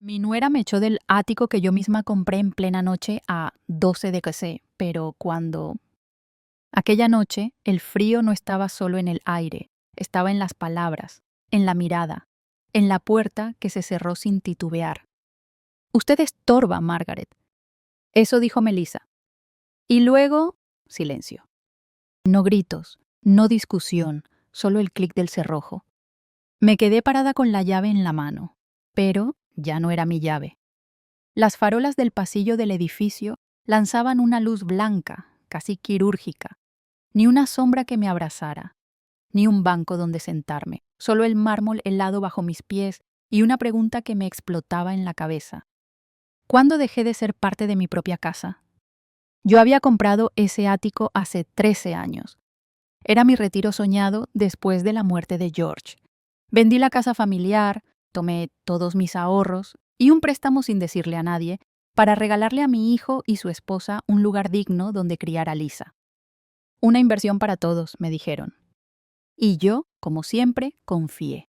Mi nuera me echó del ático que yo misma compré en plena noche a 12 de que pero cuando... Aquella noche, el frío no estaba solo en el aire, estaba en las palabras, en la mirada, en la puerta que se cerró sin titubear. Usted estorba, Margaret. Eso dijo Melissa. Y luego, silencio. No gritos, no discusión, solo el clic del cerrojo. Me quedé parada con la llave en la mano, pero ya no era mi llave. Las farolas del pasillo del edificio lanzaban una luz blanca, casi quirúrgica. Ni una sombra que me abrazara, ni un banco donde sentarme, solo el mármol helado bajo mis pies y una pregunta que me explotaba en la cabeza. ¿Cuándo dejé de ser parte de mi propia casa? Yo había comprado ese ático hace 13 años. Era mi retiro soñado después de la muerte de George. Vendí la casa familiar, tomé todos mis ahorros y un préstamo sin decirle a nadie para regalarle a mi hijo y su esposa un lugar digno donde criar a Lisa. Una inversión para todos, me dijeron. Y yo, como siempre, confié.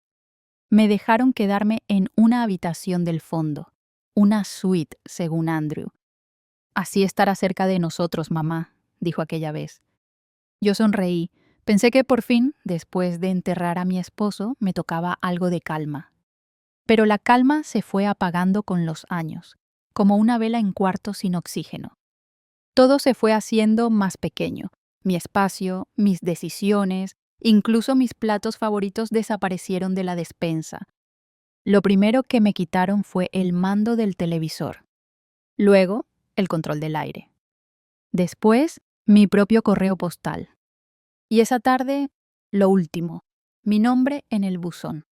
Me dejaron quedarme en una habitación del fondo, una suite, según Andrew. Así estará cerca de nosotros, mamá, dijo aquella vez. Yo sonreí. Pensé que por fin, después de enterrar a mi esposo, me tocaba algo de calma. Pero la calma se fue apagando con los años, como una vela en cuarto sin oxígeno. Todo se fue haciendo más pequeño. Mi espacio, mis decisiones, incluso mis platos favoritos desaparecieron de la despensa. Lo primero que me quitaron fue el mando del televisor. Luego, el control del aire. Después, mi propio correo postal. Y esa tarde, lo último, mi nombre en el buzón.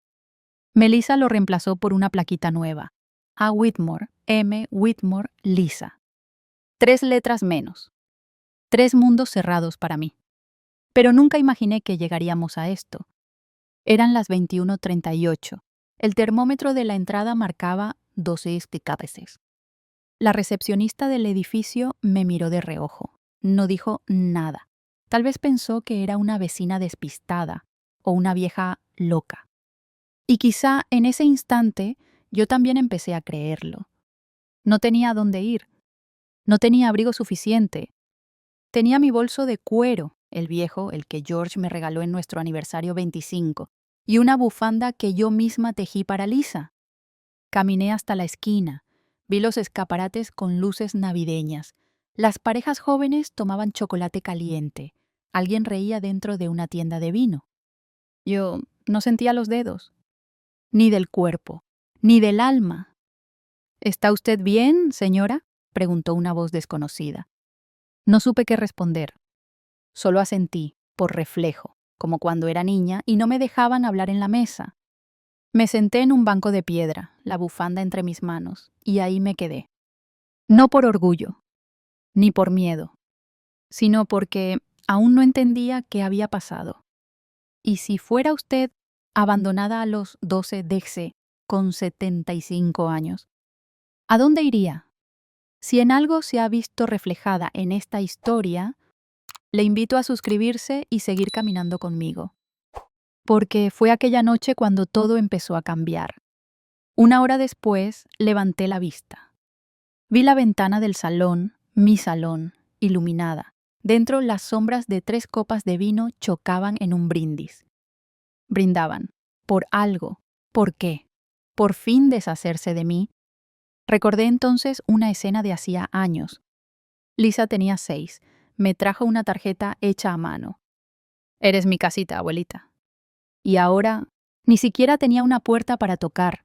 Melissa lo reemplazó por una plaquita nueva. A. Whitmore, M. Whitmore, Lisa. 3 letras menos. 3 mundos cerrados para mí. Pero nunca imaginé que llegaríamos a esto. Eran las 21:38. El termómetro de la entrada marcaba 12 esticápeses. La recepcionista del edificio me miró de reojo. No dijo nada. Tal vez pensó que era una vecina despistada o una vieja loca. Y quizá en ese instante yo también empecé a creerlo. No tenía a dónde ir. No tenía abrigo suficiente. Tenía mi bolso de cuero, el viejo, el que George me regaló en nuestro aniversario 25, y una bufanda que yo misma tejí para Lisa. Caminé hasta la esquina, vi los escaparates con luces navideñas. Las parejas jóvenes tomaban chocolate caliente. Alguien reía dentro de una tienda de vino. Yo no sentía los dedos, ni del cuerpo, ni del alma. ¿Está usted bien, señora?, preguntó una voz desconocida. No supe qué responder. Solo asentí, por reflejo, como cuando era niña y no me dejaban hablar en la mesa. Me senté en un banco de piedra, la bufanda entre mis manos, y ahí me quedé. No por orgullo, ni por miedo, sino porque aún no entendía qué había pasado. ¿Y si fuera usted abandonada a los 12 de con 75 años? ¿A dónde iría? Si en algo se ha visto reflejada en esta historia, le invito a suscribirse y seguir caminando conmigo. Porque fue aquella noche cuando todo empezó a cambiar. Una hora después, levanté la vista. Vi la ventana del salón, mi salón, iluminada. Dentro, las sombras de 3 copas de vino chocaban en un brindis. Brindaban. Por algo. ¿Por qué? Por fin deshacerse de mí. Recordé entonces una escena de hacía años. Lisa tenía 6. Me trajo una tarjeta hecha a mano. Eres mi casita, abuelita. Y ahora, ni siquiera tenía una puerta para tocar.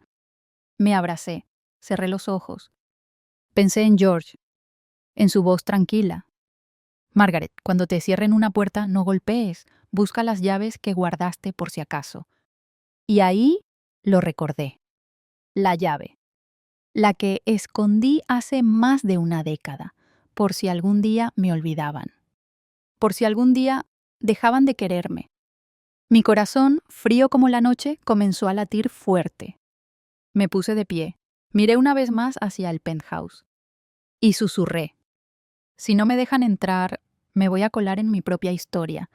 Me abracé, cerré los ojos. Pensé en George, en su voz tranquila. Margaret, cuando te cierren una puerta, no golpees, busca las llaves que guardaste por si acaso. Y ahí lo recordé. La llave. La que escondí hace más de una década, por si algún día me olvidaban. Por si algún día dejaban de quererme. Mi corazón, frío como la noche, comenzó a latir fuerte. Me puse de pie, miré una vez más hacia el penthouse. Y susurré. Si no me dejan entrar, me voy a colar en mi propia historia.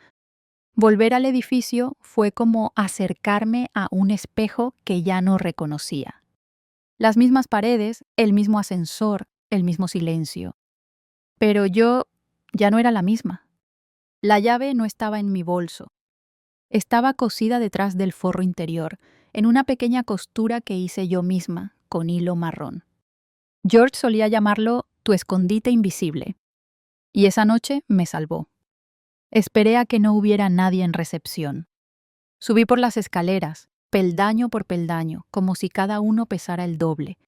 Volver al edificio fue como acercarme a un espejo que ya no reconocía. Las mismas paredes, el mismo ascensor, el mismo silencio. Pero yo ya no era la misma. La llave no estaba en mi bolso. Estaba cosida detrás del forro interior, en una pequeña costura que hice yo misma, con hilo marrón. George solía llamarlo tu escondite invisible. Y esa noche me salvó. Esperé a que no hubiera nadie en recepción. Subí por las escaleras, peldaño por peldaño, como si cada uno pesara el doble.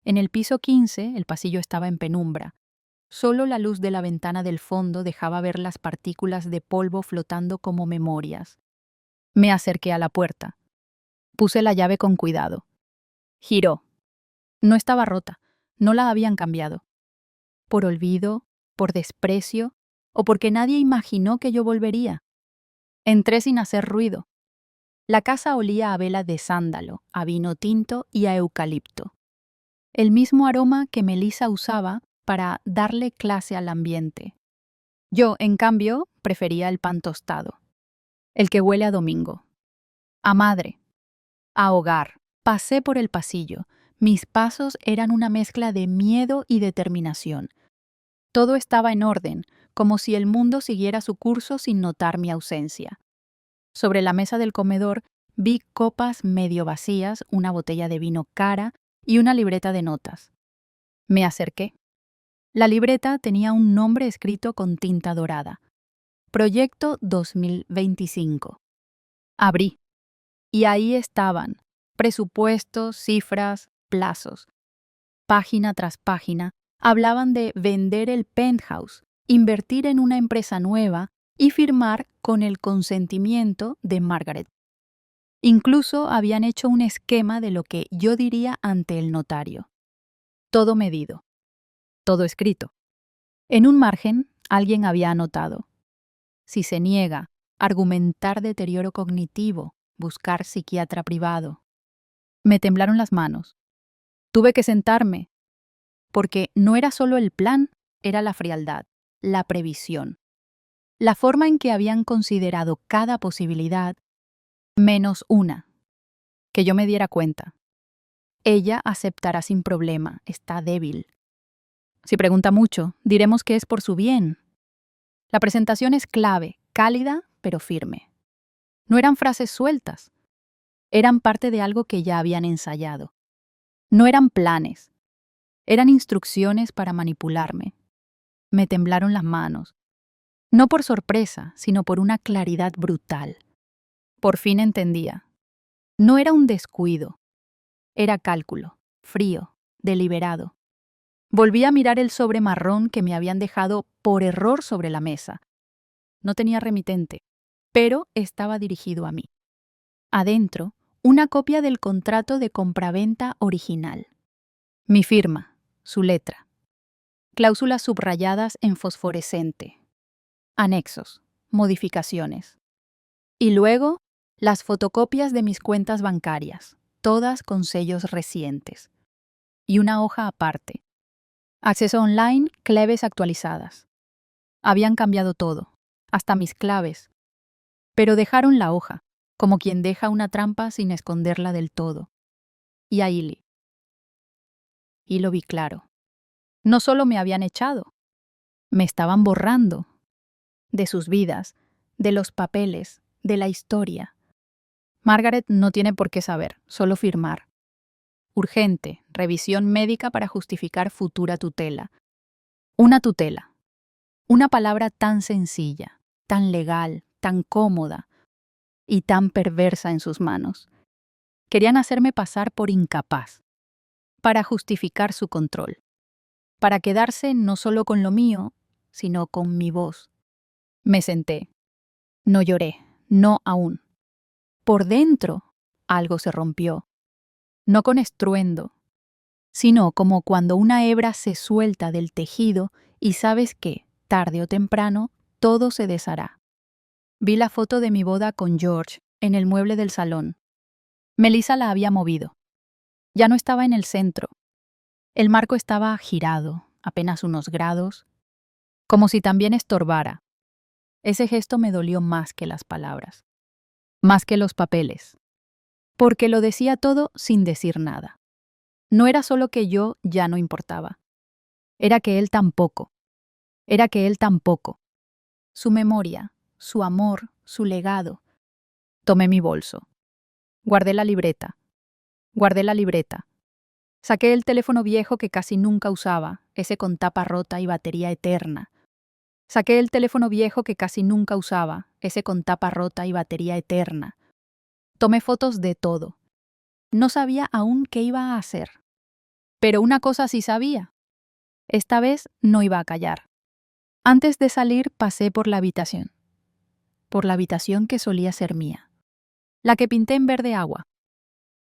En el piso 15, el pasillo estaba en penumbra. Solo la luz de la ventana del fondo dejaba ver las partículas de polvo flotando como memorias. Me acerqué a la puerta. Puse la llave con cuidado. Giró. No estaba rota. No la habían cambiado. Por olvido, por desprecio, o porque nadie imaginó que yo volvería. Entré sin hacer ruido. La casa olía a vela de sándalo, a vino tinto y a eucalipto. El mismo aroma que Melissa usaba para darle clase al ambiente. Yo, en cambio, prefería el pan tostado, el que huele a domingo, a madre, a hogar. Pasé por el pasillo. Mis pasos eran una mezcla de miedo y determinación. Todo estaba en orden, como si el mundo siguiera su curso sin notar mi ausencia. Sobre la mesa del comedor vi copas medio vacías, una botella de vino cara y una libreta de notas. Me acerqué. La libreta tenía un nombre escrito con tinta dorada. Proyecto 2025. Abrí. Y ahí estaban, presupuestos, cifras, plazos. Página tras página, hablaban de vender el penthouse, invertir en una empresa nueva y firmar con el consentimiento de Margaret. Incluso habían hecho un esquema de lo que yo diría ante el notario. Todo medido, todo escrito. En un margen, alguien había anotado: si se niega, argumentar deterioro cognitivo, buscar psiquiatra privado. Me temblaron las manos. Tuve que sentarme, porque no era solo el plan, era la frialdad, la previsión. La forma en que habían considerado cada posibilidad, menos una, que yo me diera cuenta. Ella aceptará sin problema, está débil. Si pregunta mucho, diremos que es por su bien. La presentación es clave, cálida, pero firme. No eran frases sueltas. Eran parte de algo que ya habían ensayado. No eran planes. Eran instrucciones para manipularme. Me temblaron las manos. No por sorpresa, sino por una claridad brutal. Por fin entendía. No era un descuido. Era cálculo, frío, deliberado. Volví a mirar el sobre marrón que me habían dejado por error sobre la mesa. No tenía remitente, pero estaba dirigido a mí. Adentro, una copia del contrato de compraventa original. Mi firma, su letra. Cláusulas subrayadas en fosforescente. Anexos, modificaciones. Y luego, las fotocopias de mis cuentas bancarias, todas con sellos recientes. Y una hoja aparte. Acceso online, claves actualizadas. Habían cambiado todo, hasta mis claves. Pero dejaron la hoja, como quien deja una trampa sin esconderla del todo. Y a Illy. Y lo vi claro. No solo me habían echado, me estaban borrando. De sus vidas, de los papeles, de la historia. Margaret no tiene por qué saber, solo firmar. Urgente, revisión médica para justificar futura tutela. Una tutela. Una palabra tan sencilla, tan legal, tan cómoda y tan perversa en sus manos. Querían hacerme pasar por incapaz, para justificar su control, para quedarse no solo con lo mío, sino con mi voz. Me senté. No lloré, no aún. Por dentro, algo se rompió. No con estruendo, sino como cuando una hebra se suelta del tejido y sabes que, tarde o temprano, todo se deshará. Vi la foto de mi boda con George en el mueble del salón. Melissa la había movido. Ya no estaba en el centro. El marco estaba girado, apenas unos grados, como si también estorbara. Ese gesto me dolió más que las palabras, más que los papeles, porque lo decía todo sin decir nada. No era solo que yo ya no importaba. Era que él tampoco. Era que él tampoco. Su memoria, su amor, su legado. Tomé mi bolso. Guardé la libreta. Guardé la libreta. Saqué el teléfono viejo que casi nunca usaba, ese con tapa rota y batería eterna. Saqué el teléfono viejo que casi nunca usaba, ese con tapa rota y batería eterna. Tomé fotos de todo. No sabía aún qué iba a hacer. Pero una cosa sí sabía. Esta vez no iba a callar. Antes de salir pasé por la habitación que solía ser mía, la que pinté en verde agua,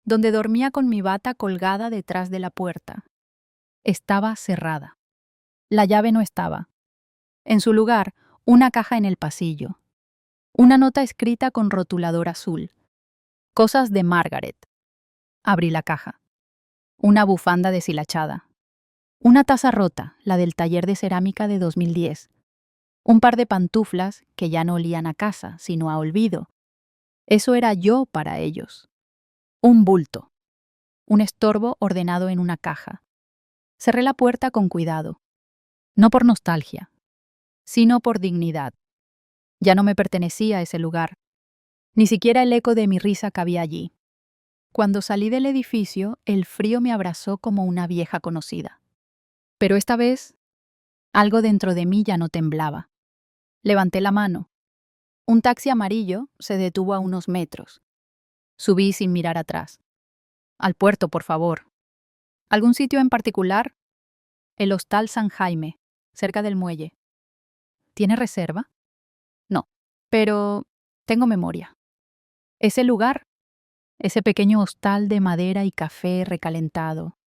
donde dormía con mi bata colgada detrás de la puerta. Estaba cerrada. La llave no estaba. En su lugar, una caja en el pasillo. Una nota escrita con rotulador azul. Cosas de Margaret. Abrí la caja. Una bufanda deshilachada. Una taza rota, la del taller de cerámica de 2010. Un par de pantuflas que ya no olían a casa, sino a olvido. Eso era yo para ellos. Un bulto. Un estorbo ordenado en una caja. Cerré la puerta con cuidado. No por nostalgia, sino por dignidad. Ya no me pertenecía ese lugar. Ni siquiera el eco de mi risa cabía allí. Cuando salí del edificio, el frío me abrazó como una vieja conocida. Pero esta vez, algo dentro de mí ya no temblaba. Levanté la mano. Un taxi amarillo se detuvo a unos metros. Subí sin mirar atrás. Al puerto, por favor. ¿Algún sitio en particular? El Hostal San Jaime, cerca del muelle. ¿Tiene reserva? No, pero tengo memoria. Ese lugar, ese pequeño hostal de madera y café recalentado,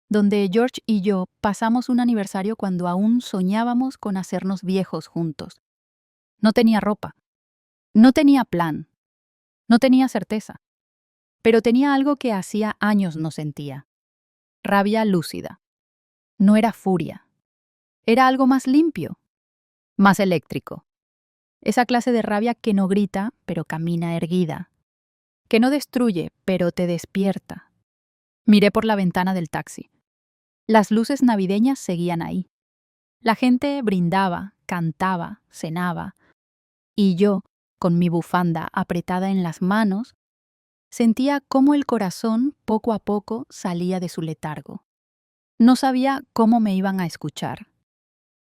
donde George y yo pasamos un aniversario cuando aún soñábamos con hacernos viejos juntos. No tenía ropa. No tenía plan. No tenía certeza. Pero tenía algo que hacía años no sentía. Rabia lúcida. No era furia. Era algo más limpio, más eléctrico. Esa clase de rabia que no grita, pero camina erguida. Que no destruye, pero te despierta. Miré por la ventana del taxi. Las luces navideñas seguían ahí. La gente brindaba, cantaba, cenaba. Y yo, con mi bufanda apretada en las manos, sentía cómo el corazón poco a poco salía de su letargo. No sabía cómo me iban a escuchar,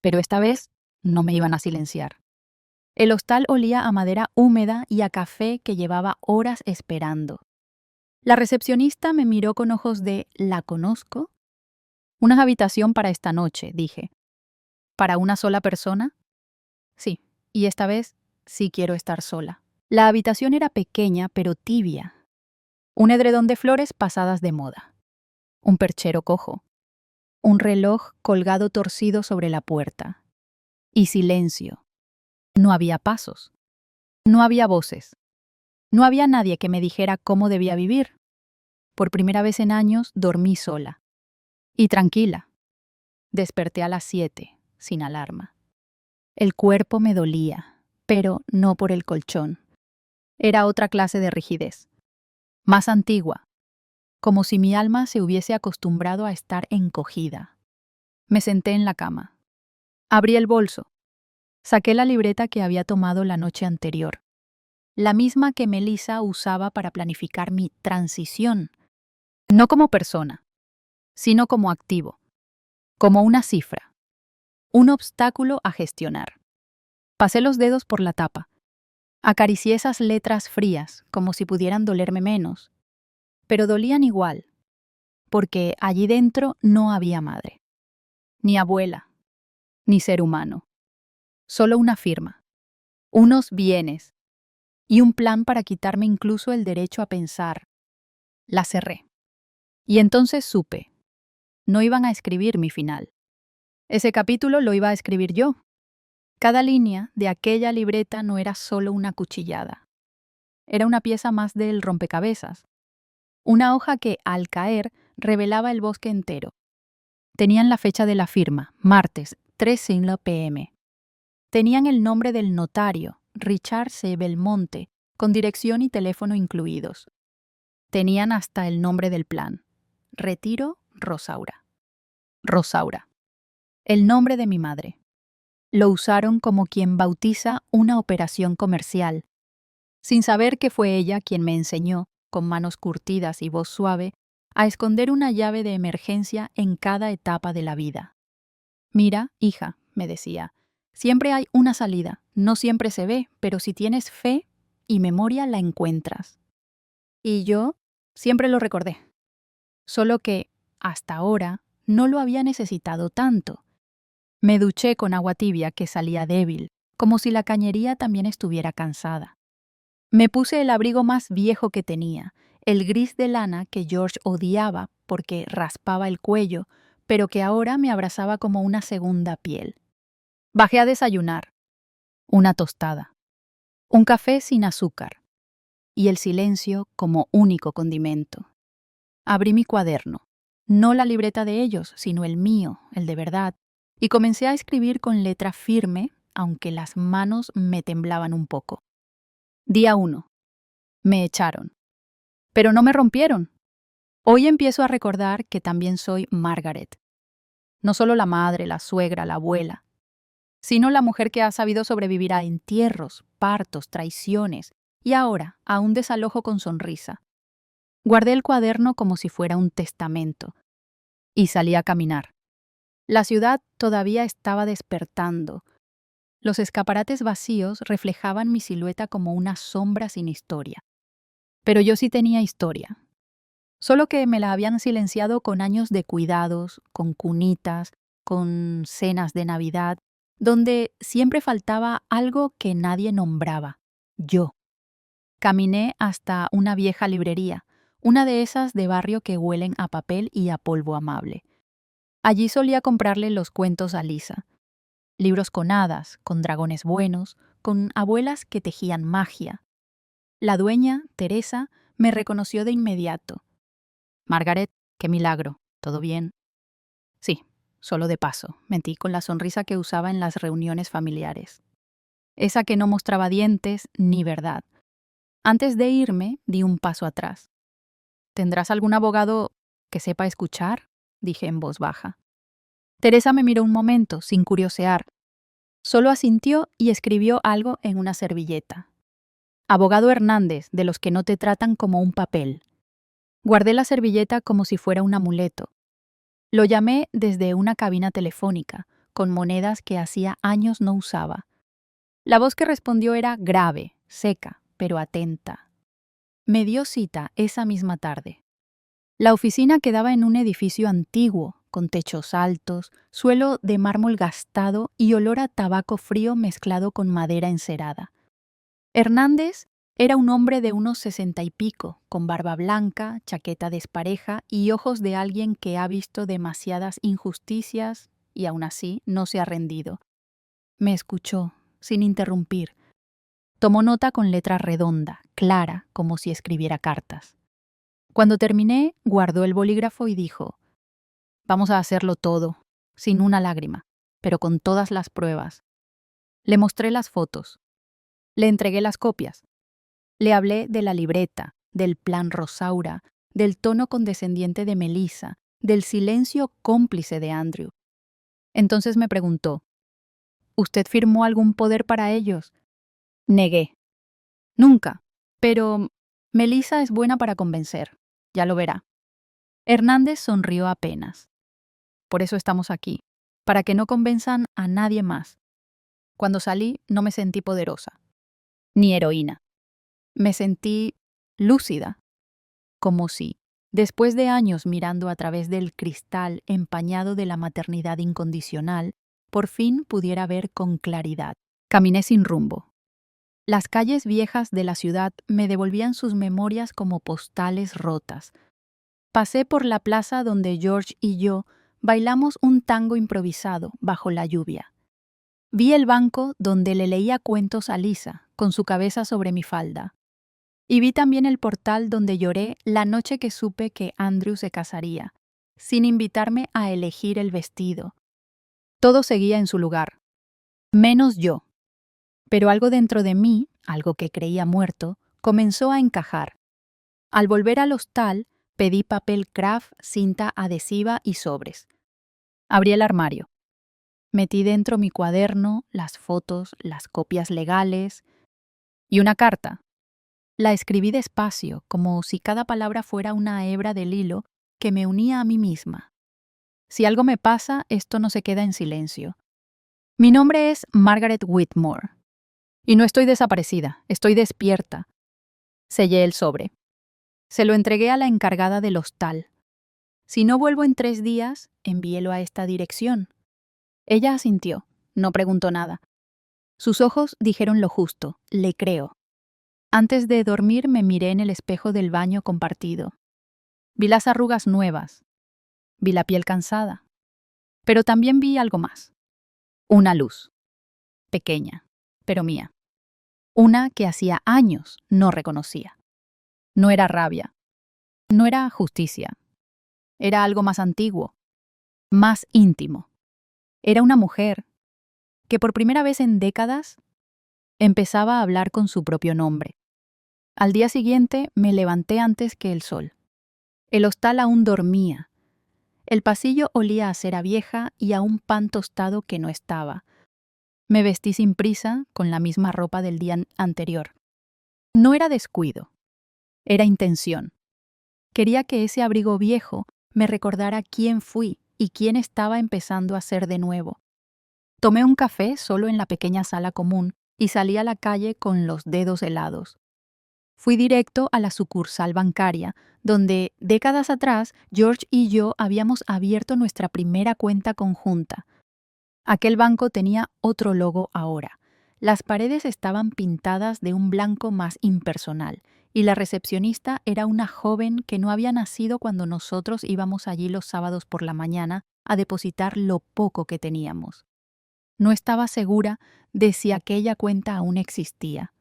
pero esta vez no me iban a silenciar. El hostal olía a madera húmeda y a café que llevaba horas esperando. La recepcionista me miró con ojos de ¿la conozco? Una habitación para esta noche, dije. ¿Para una sola persona? Sí, y esta vez sí quiero estar sola. La habitación era pequeña pero tibia. Un edredón de flores pasadas de moda. Un perchero cojo. Un reloj colgado torcido sobre la puerta. Y silencio. No había pasos. No había voces. No había nadie que me dijera cómo debía vivir. Por primera vez en años dormí sola. Y tranquila. Desperté a las 7, sin alarma. El cuerpo me dolía, pero no por el colchón. Era otra clase de rigidez. Más antigua. Como si mi alma se hubiese acostumbrado a estar encogida. Me senté en la cama. Abrí el bolso. Saqué la libreta que había tomado la noche anterior. La misma que Melissa usaba para planificar mi transición. No como persona, sino como activo. Como una cifra. Un obstáculo a gestionar. Pasé los dedos por la tapa. Acaricié esas letras frías, como si pudieran dolerme menos. Pero dolían igual, porque allí dentro no había madre. Ni abuela. Ni ser humano. Solo una firma. Unos bienes. Y un plan para quitarme incluso el derecho a pensar. La cerré. Y entonces supe. No iban a escribir mi final. Ese capítulo lo iba a escribir yo. Cada línea de aquella libreta no era solo una cuchillada. Era una pieza más del rompecabezas. Una hoja que, al caer, revelaba el bosque entero. Tenían la fecha de la firma, martes, 3:05 p.m. Tenían el nombre del notario, Richard C. Belmonte, con dirección y teléfono incluidos. Tenían hasta el nombre del plan. Retiro Rosaura. Rosaura. El nombre de mi madre. Lo usaron como quien bautiza una operación comercial, sin saber que fue ella quien me enseñó, con manos curtidas y voz suave, a esconder una llave de emergencia en cada etapa de la vida. Mira, hija, me decía, siempre hay una salida, no siempre se ve, pero si tienes fe y memoria la encuentras. Y yo siempre lo recordé, solo que, hasta ahora, no lo había necesitado tanto. Me duché con agua tibia que salía débil, como si la cañería también estuviera cansada. Me puse el abrigo más viejo que tenía, el gris de lana que George odiaba porque raspaba el cuello, pero que ahora me abrazaba como una segunda piel. Bajé a desayunar. Una tostada. Un café sin azúcar. Y el silencio como único condimento. Abrí mi cuaderno. No la libreta de ellos, sino el mío, el de verdad, y comencé a escribir con letra firme, aunque las manos me temblaban un poco. Día 1. Me echaron. Pero no me rompieron. Hoy empiezo a recordar que también soy Margaret. No solo la madre, la suegra, la abuela, sino la mujer que ha sabido sobrevivir a entierros, partos, traiciones y ahora a un desalojo con sonrisa. Guardé el cuaderno como si fuera un testamento y salí a caminar. La ciudad todavía estaba despertando. Los escaparates vacíos reflejaban mi silueta como una sombra sin historia. Pero yo sí tenía historia. Solo que me la habían silenciado con años de cuidados, con cunitas, con cenas de Navidad, donde siempre faltaba algo que nadie nombraba: yo. Caminé hasta una vieja librería, una de esas de barrio que huelen a papel y a polvo amable. Allí solía comprarle los cuentos a Lisa. Libros con hadas, con dragones buenos, con abuelas que tejían magia. La dueña, Teresa, me reconoció de inmediato. Margaret, qué milagro. ¿Todo bien? Sí, solo de paso, mentí con la sonrisa que usaba en las reuniones familiares. Esa que no mostraba dientes ni verdad. Antes de irme, di un paso atrás. ¿Tendrás algún abogado que sepa escuchar?, dije en voz baja. Teresa me miró un momento, sin curiosear. Solo asintió y escribió algo en una servilleta. Abogado Hernández, de los que no te tratan como un papel. Guardé la servilleta como si fuera un amuleto. Lo llamé desde una cabina telefónica, con monedas que hacía años no usaba. La voz que respondió era grave, seca, pero atenta. Me dio cita esa misma tarde. La oficina quedaba en un edificio antiguo, con techos altos, suelo de mármol gastado y olor a tabaco frío mezclado con madera encerada. Hernández era un hombre de unos 60 y pico, con barba blanca, chaqueta despareja y ojos de alguien que ha visto demasiadas injusticias y aún así no se ha rendido. Me escuchó, sin interrumpir. Tomó nota con letra redonda, clara, como si escribiera cartas. Cuando terminé, guardó el bolígrafo y dijo: «Vamos a hacerlo todo, sin una lágrima, pero con todas las pruebas». Le mostré las fotos. Le entregué las copias. Le hablé de la libreta, del plan Rosaura, del tono condescendiente de Melissa, del silencio cómplice de Andrew. Entonces me preguntó: «¿Usted firmó algún poder para ellos?». Negué. Nunca. Pero Melissa es buena para convencer. Ya lo verá. Hernández sonrió apenas. Por eso estamos aquí, para que no convenzan a nadie más. Cuando salí no me sentí poderosa, ni heroína. Me sentí lúcida, como si, después de años mirando a través del cristal empañado de la maternidad incondicional, por fin pudiera ver con claridad. Caminé sin rumbo. Las calles viejas de la ciudad me devolvían sus memorias como postales rotas. Pasé por la plaza donde George y yo bailamos un tango improvisado bajo la lluvia. Vi el banco donde le leía cuentos a Lisa, con su cabeza sobre mi falda. Y vi también el portal donde lloré la noche que supe que Andrew se casaría, sin invitarme a elegir el vestido. Todo seguía en su lugar, menos yo. Pero algo dentro de mí, algo que creía muerto, comenzó a encajar. Al volver al hostal, Pedí papel craft, cinta adhesiva y sobres. Abrí el armario. Metí dentro mi cuaderno, las fotos, las copias legales y una carta. La escribí despacio, como si cada palabra fuera una hebra del hilo que me unía a mí misma. Si algo me pasa, esto no se queda en silencio. Mi nombre es Margaret Whitmore. Y no estoy desaparecida, estoy despierta. Sellé el sobre. Se lo entregué a la encargada del hostal. Si no vuelvo en 3 días, envíelo a esta dirección. Ella asintió, no preguntó nada. Sus ojos dijeron lo justo, le creo. Antes de dormir me miré en el espejo del baño compartido. Vi las arrugas nuevas. Vi la piel cansada. Pero también vi algo más. Una luz. Pequeña, pero mía. Una que hacía años no reconocía. No era rabia. No era justicia. Era algo más antiguo. Más íntimo. Era una mujer que por primera vez en décadas empezaba a hablar con su propio nombre. Al día siguiente me levanté antes que el sol. El hostal aún dormía. El pasillo olía a cera vieja y a un pan tostado que no estaba. Me vestí sin prisa, con la misma ropa del día anterior. No era descuido. Era intención. Quería que ese abrigo viejo me recordara quién fui y quién estaba empezando a ser de nuevo. Tomé un café solo en la pequeña sala común y salí a la calle con los dedos helados. Fui directo a la sucursal bancaria, donde, décadas atrás, George y yo habíamos abierto nuestra primera cuenta conjunta. Aquel banco tenía otro logo ahora. Las paredes estaban pintadas de un blanco más impersonal, y la recepcionista era una joven que no había nacido cuando nosotros íbamos allí los sábados por la mañana a depositar lo poco que teníamos. No estaba segura de si aquella cuenta aún existía.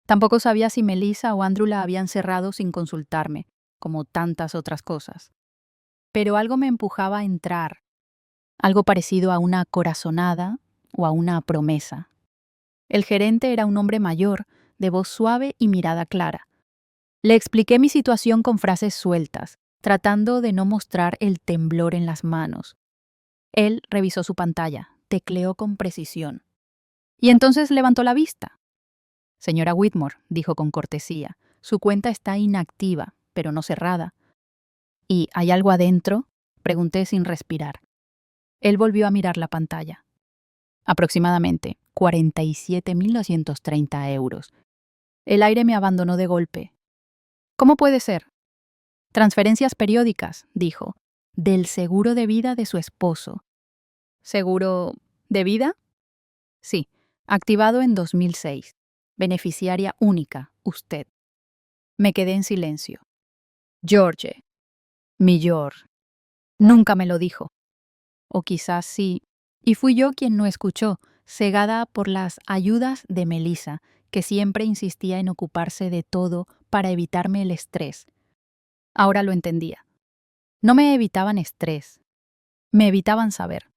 Tampoco sabía si Melissa o Andrew la habían cerrado sin consultarme, como tantas otras cosas. Pero algo me empujaba a entrar, algo parecido a una corazonada o a una promesa. El gerente era un hombre mayor, de voz suave y mirada clara. Le expliqué mi situación con frases sueltas, tratando de no mostrar el temblor en las manos. Él revisó su pantalla, tecleó con precisión. Y entonces levantó la vista. Señora Whitmore, dijo con cortesía, su cuenta está inactiva, pero no cerrada. ¿Y hay algo adentro? Pregunté sin respirar. Él volvió a mirar la pantalla. Aproximadamente 47.230 euros. El aire me abandonó de golpe. ¿Cómo puede ser? Transferencias periódicas, dijo, del seguro de vida de su esposo. ¿Seguro de vida? Sí, activado en 2006. Beneficiaria única, usted. Me quedé en silencio. George. Mi George. Nunca me lo dijo. O quizás sí. Y fui yo quien no escuchó, cegada por las ayudas de Melissa, que siempre insistía en ocuparse de todo para evitarme el estrés. Ahora lo entendía. No me evitaban estrés. Me evitaban saber.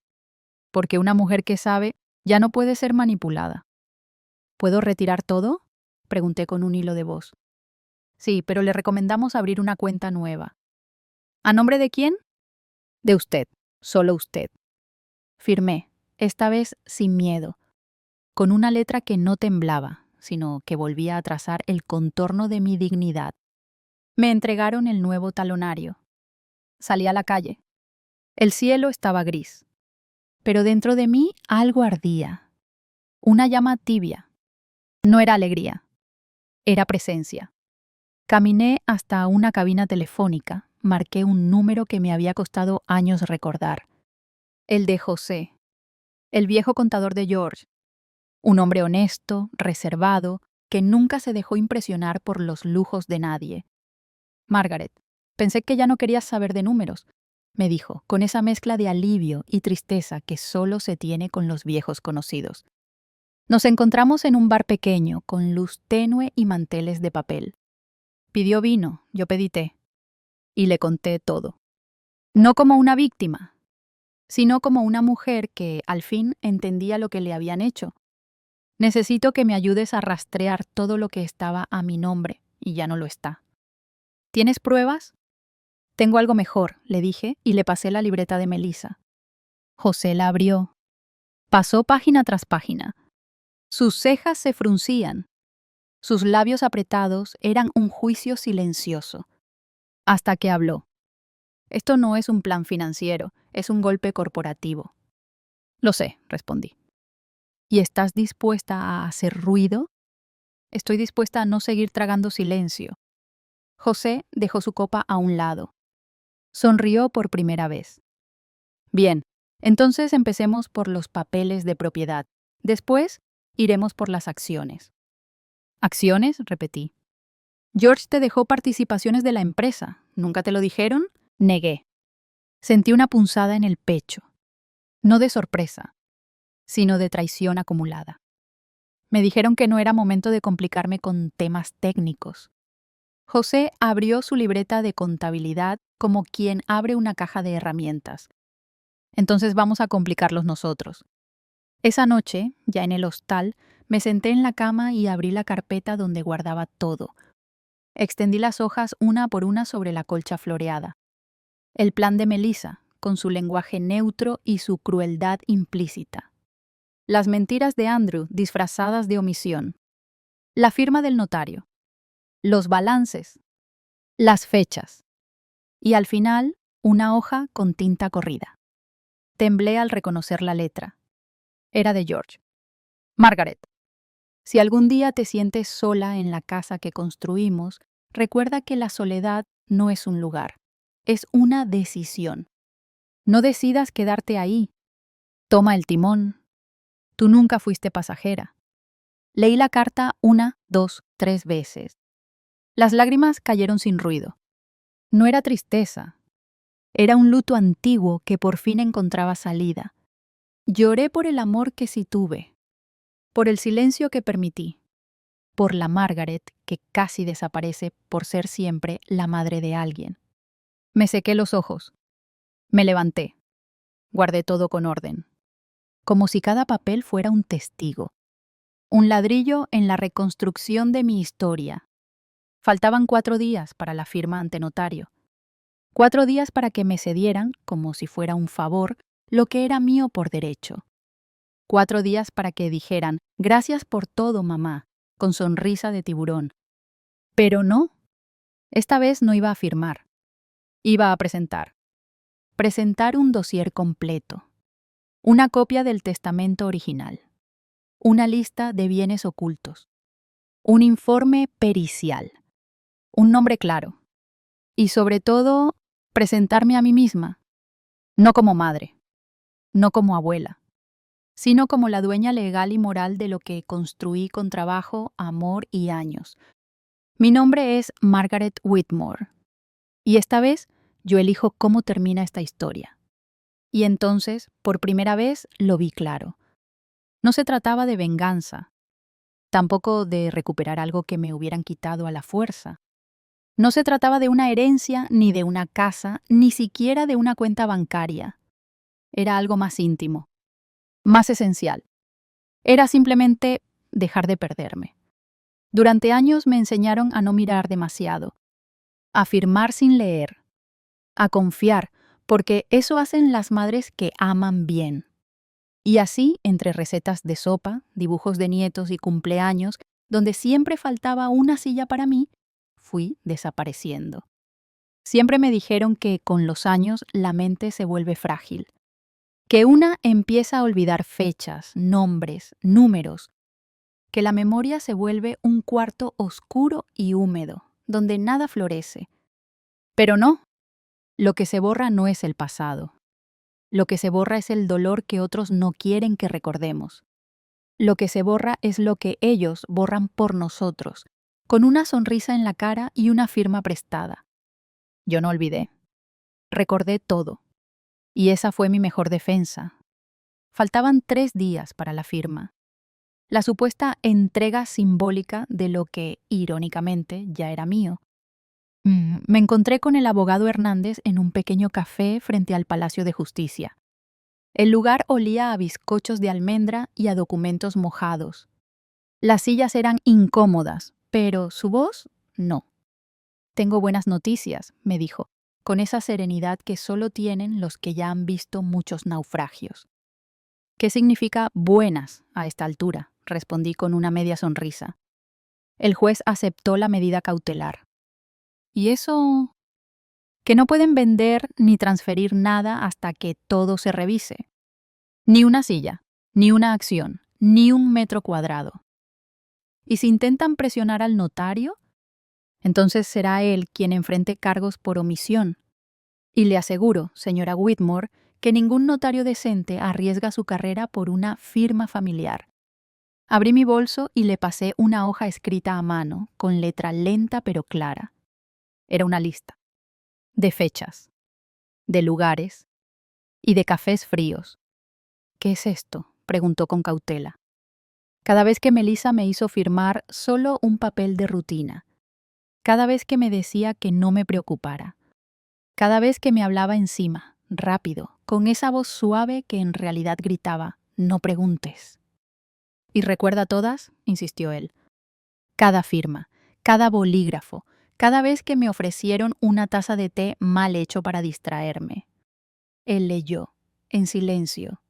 Porque una mujer que sabe ya no puede ser manipulada. ¿Puedo retirar todo? Pregunté con un hilo de voz. Sí, pero le recomendamos abrir una cuenta nueva. ¿A nombre de quién? De usted, solo usted. Firmé, esta vez sin miedo, con una letra que no temblaba, sino que volvía a trazar el contorno de mi dignidad. Me entregaron el nuevo talonario. Salí a la calle. El cielo estaba gris, pero dentro de mí algo ardía. Una llama tibia. No era alegría, era presencia. Caminé hasta una cabina telefónica, marqué un número que me había costado años recordar. El de José, el viejo contador de George. Un hombre honesto, reservado, que nunca se dejó impresionar por los lujos de nadie. Margaret, pensé que ya no querías saber de números, me dijo, con esa mezcla de alivio y tristeza que solo se tiene con los viejos conocidos. Nos encontramos en un bar pequeño, con luz tenue y manteles de papel. Pidió vino, yo pedí té. Y le conté todo. No como una víctima, sino como una mujer que, al fin, entendía lo que le habían hecho. Necesito que me ayudes a rastrear todo lo que estaba a mi nombre, y ya no lo está. ¿Tienes pruebas? Tengo algo mejor, le dije y le pasé la libreta de Melissa. José la abrió. Pasó página tras página. Sus cejas se fruncían. Sus labios apretados eran un juicio silencioso. Hasta que habló. Esto no es un plan financiero, es un golpe corporativo. Lo sé, respondí. ¿Y estás dispuesta a hacer ruido? Estoy dispuesta a no seguir tragando silencio. José dejó su copa a un lado. Sonrió por primera vez. Bien, entonces empecemos por los papeles de propiedad. Después iremos por las acciones. ¿Acciones? Repetí. George te dejó participaciones de la empresa. ¿Nunca te lo dijeron? Negué. Sentí una punzada en el pecho. No de sorpresa, sino de traición acumulada. Me dijeron que no era momento de complicarme con temas técnicos. José abrió su libreta de contabilidad como quien abre una caja de herramientas. Entonces vamos a complicarlos nosotros. Esa noche, ya en el hostal, me senté en la cama y abrí la carpeta donde guardaba todo. Extendí las hojas una por una sobre la colcha floreada. El plan de Melissa, con su lenguaje neutro y su crueldad implícita. Las mentiras de Andrew disfrazadas de omisión. La firma del notario. Los balances. Las fechas. Y al final, una hoja con tinta corrida. Temblé al reconocer la letra. Era de George. Margaret, si algún día te sientes sola en la casa que construimos, recuerda que la soledad no es un lugar, es una decisión. No decidas quedarte ahí. Toma el timón. Tú nunca fuiste pasajera. Leí la carta 1, 2, 3 veces. Las lágrimas cayeron sin ruido. No era tristeza. Era un luto antiguo que por fin encontraba salida. Lloré por el amor que sí tuve, por el silencio que permití, por la Margaret que casi desaparece por ser siempre la madre de alguien. Me sequé los ojos. Me levanté. Guardé todo con orden. Como si cada papel fuera un testigo. Un ladrillo en la reconstrucción de mi historia. Faltaban 4 días para la firma ante notario. 4 días para que me cedieran, como si fuera un favor, lo que era mío por derecho. 4 días para que dijeran, gracias por todo, mamá, con sonrisa de tiburón. Pero no. Esta vez no iba a firmar. Iba a presentar. Presentar un dossier completo. Una copia del testamento original. Una lista de bienes ocultos. Un informe pericial. Un nombre claro. Y sobre todo, presentarme a mí misma. No como madre. No como abuela. Sino como la dueña legal y moral de lo que construí con trabajo, amor y años. Mi nombre es Margaret Whitmore. Y esta vez yo elijo cómo termina esta historia. Y entonces, por primera vez, lo vi claro. No se trataba de venganza. Tampoco de recuperar algo que me hubieran quitado a la fuerza. No se trataba de una herencia, ni de una casa, ni siquiera de una cuenta bancaria. Era algo más íntimo. Más esencial. Era simplemente dejar de perderme. Durante años me enseñaron a no mirar demasiado, a firmar sin leer, a confiar, porque eso hacen las madres que aman bien. Y así, entre recetas de sopa, dibujos de nietos y cumpleaños, donde siempre faltaba una silla para mí, fui desapareciendo. Siempre me dijeron que con los años la mente se vuelve frágil, que una empieza a olvidar fechas, nombres, números, que la memoria se vuelve un cuarto oscuro y húmedo, donde nada florece. Pero no, lo que se borra no es el pasado. Lo que se borra es el dolor que otros no quieren que recordemos. Lo que se borra es lo que ellos borran por nosotros, con una sonrisa en la cara y una firma prestada. Yo no olvidé. Recordé todo. Y esa fue mi mejor defensa. Faltaban 3 días para la firma. La supuesta entrega simbólica de lo que, irónicamente, ya era mío. Me encontré con el abogado Hernández en un pequeño café frente al Palacio de Justicia. El lugar olía a bizcochos de almendra y a documentos mojados. Las sillas eran incómodas, pero su voz, no. Tengo buenas noticias, me dijo. con esa serenidad que solo tienen los que ya han visto muchos naufragios. ¿Qué significa buenas a esta altura?, respondí con una media sonrisa. El juez aceptó la medida cautelar. ¿Y eso? Que no pueden vender ni transferir nada hasta que todo se revise. Ni una silla, ni una acción, ni un metro cuadrado. ¿Y si intentan presionar al notario? Entonces será él quien enfrente cargos por omisión. Y le aseguro, señora Whitmore, que ningún notario decente arriesga su carrera por una firma familiar. Abrí mi bolso y le pasé una hoja escrita a mano, con letra lenta pero clara. Era una lista. De fechas, de lugares y de cafés fríos. ¿Qué es esto?, preguntó con cautela. Cada vez que Melissa me hizo firmar solo un papel de rutina. Cada vez que me decía que no me preocupara. Cada vez que me hablaba encima, rápido, con esa voz suave que en realidad gritaba, «No preguntes». «¿Y recuerda todas?», insistió él. Cada firma, cada bolígrafo, cada vez que me ofrecieron una taza de té mal hecho para distraerme. Él leyó, en silencio,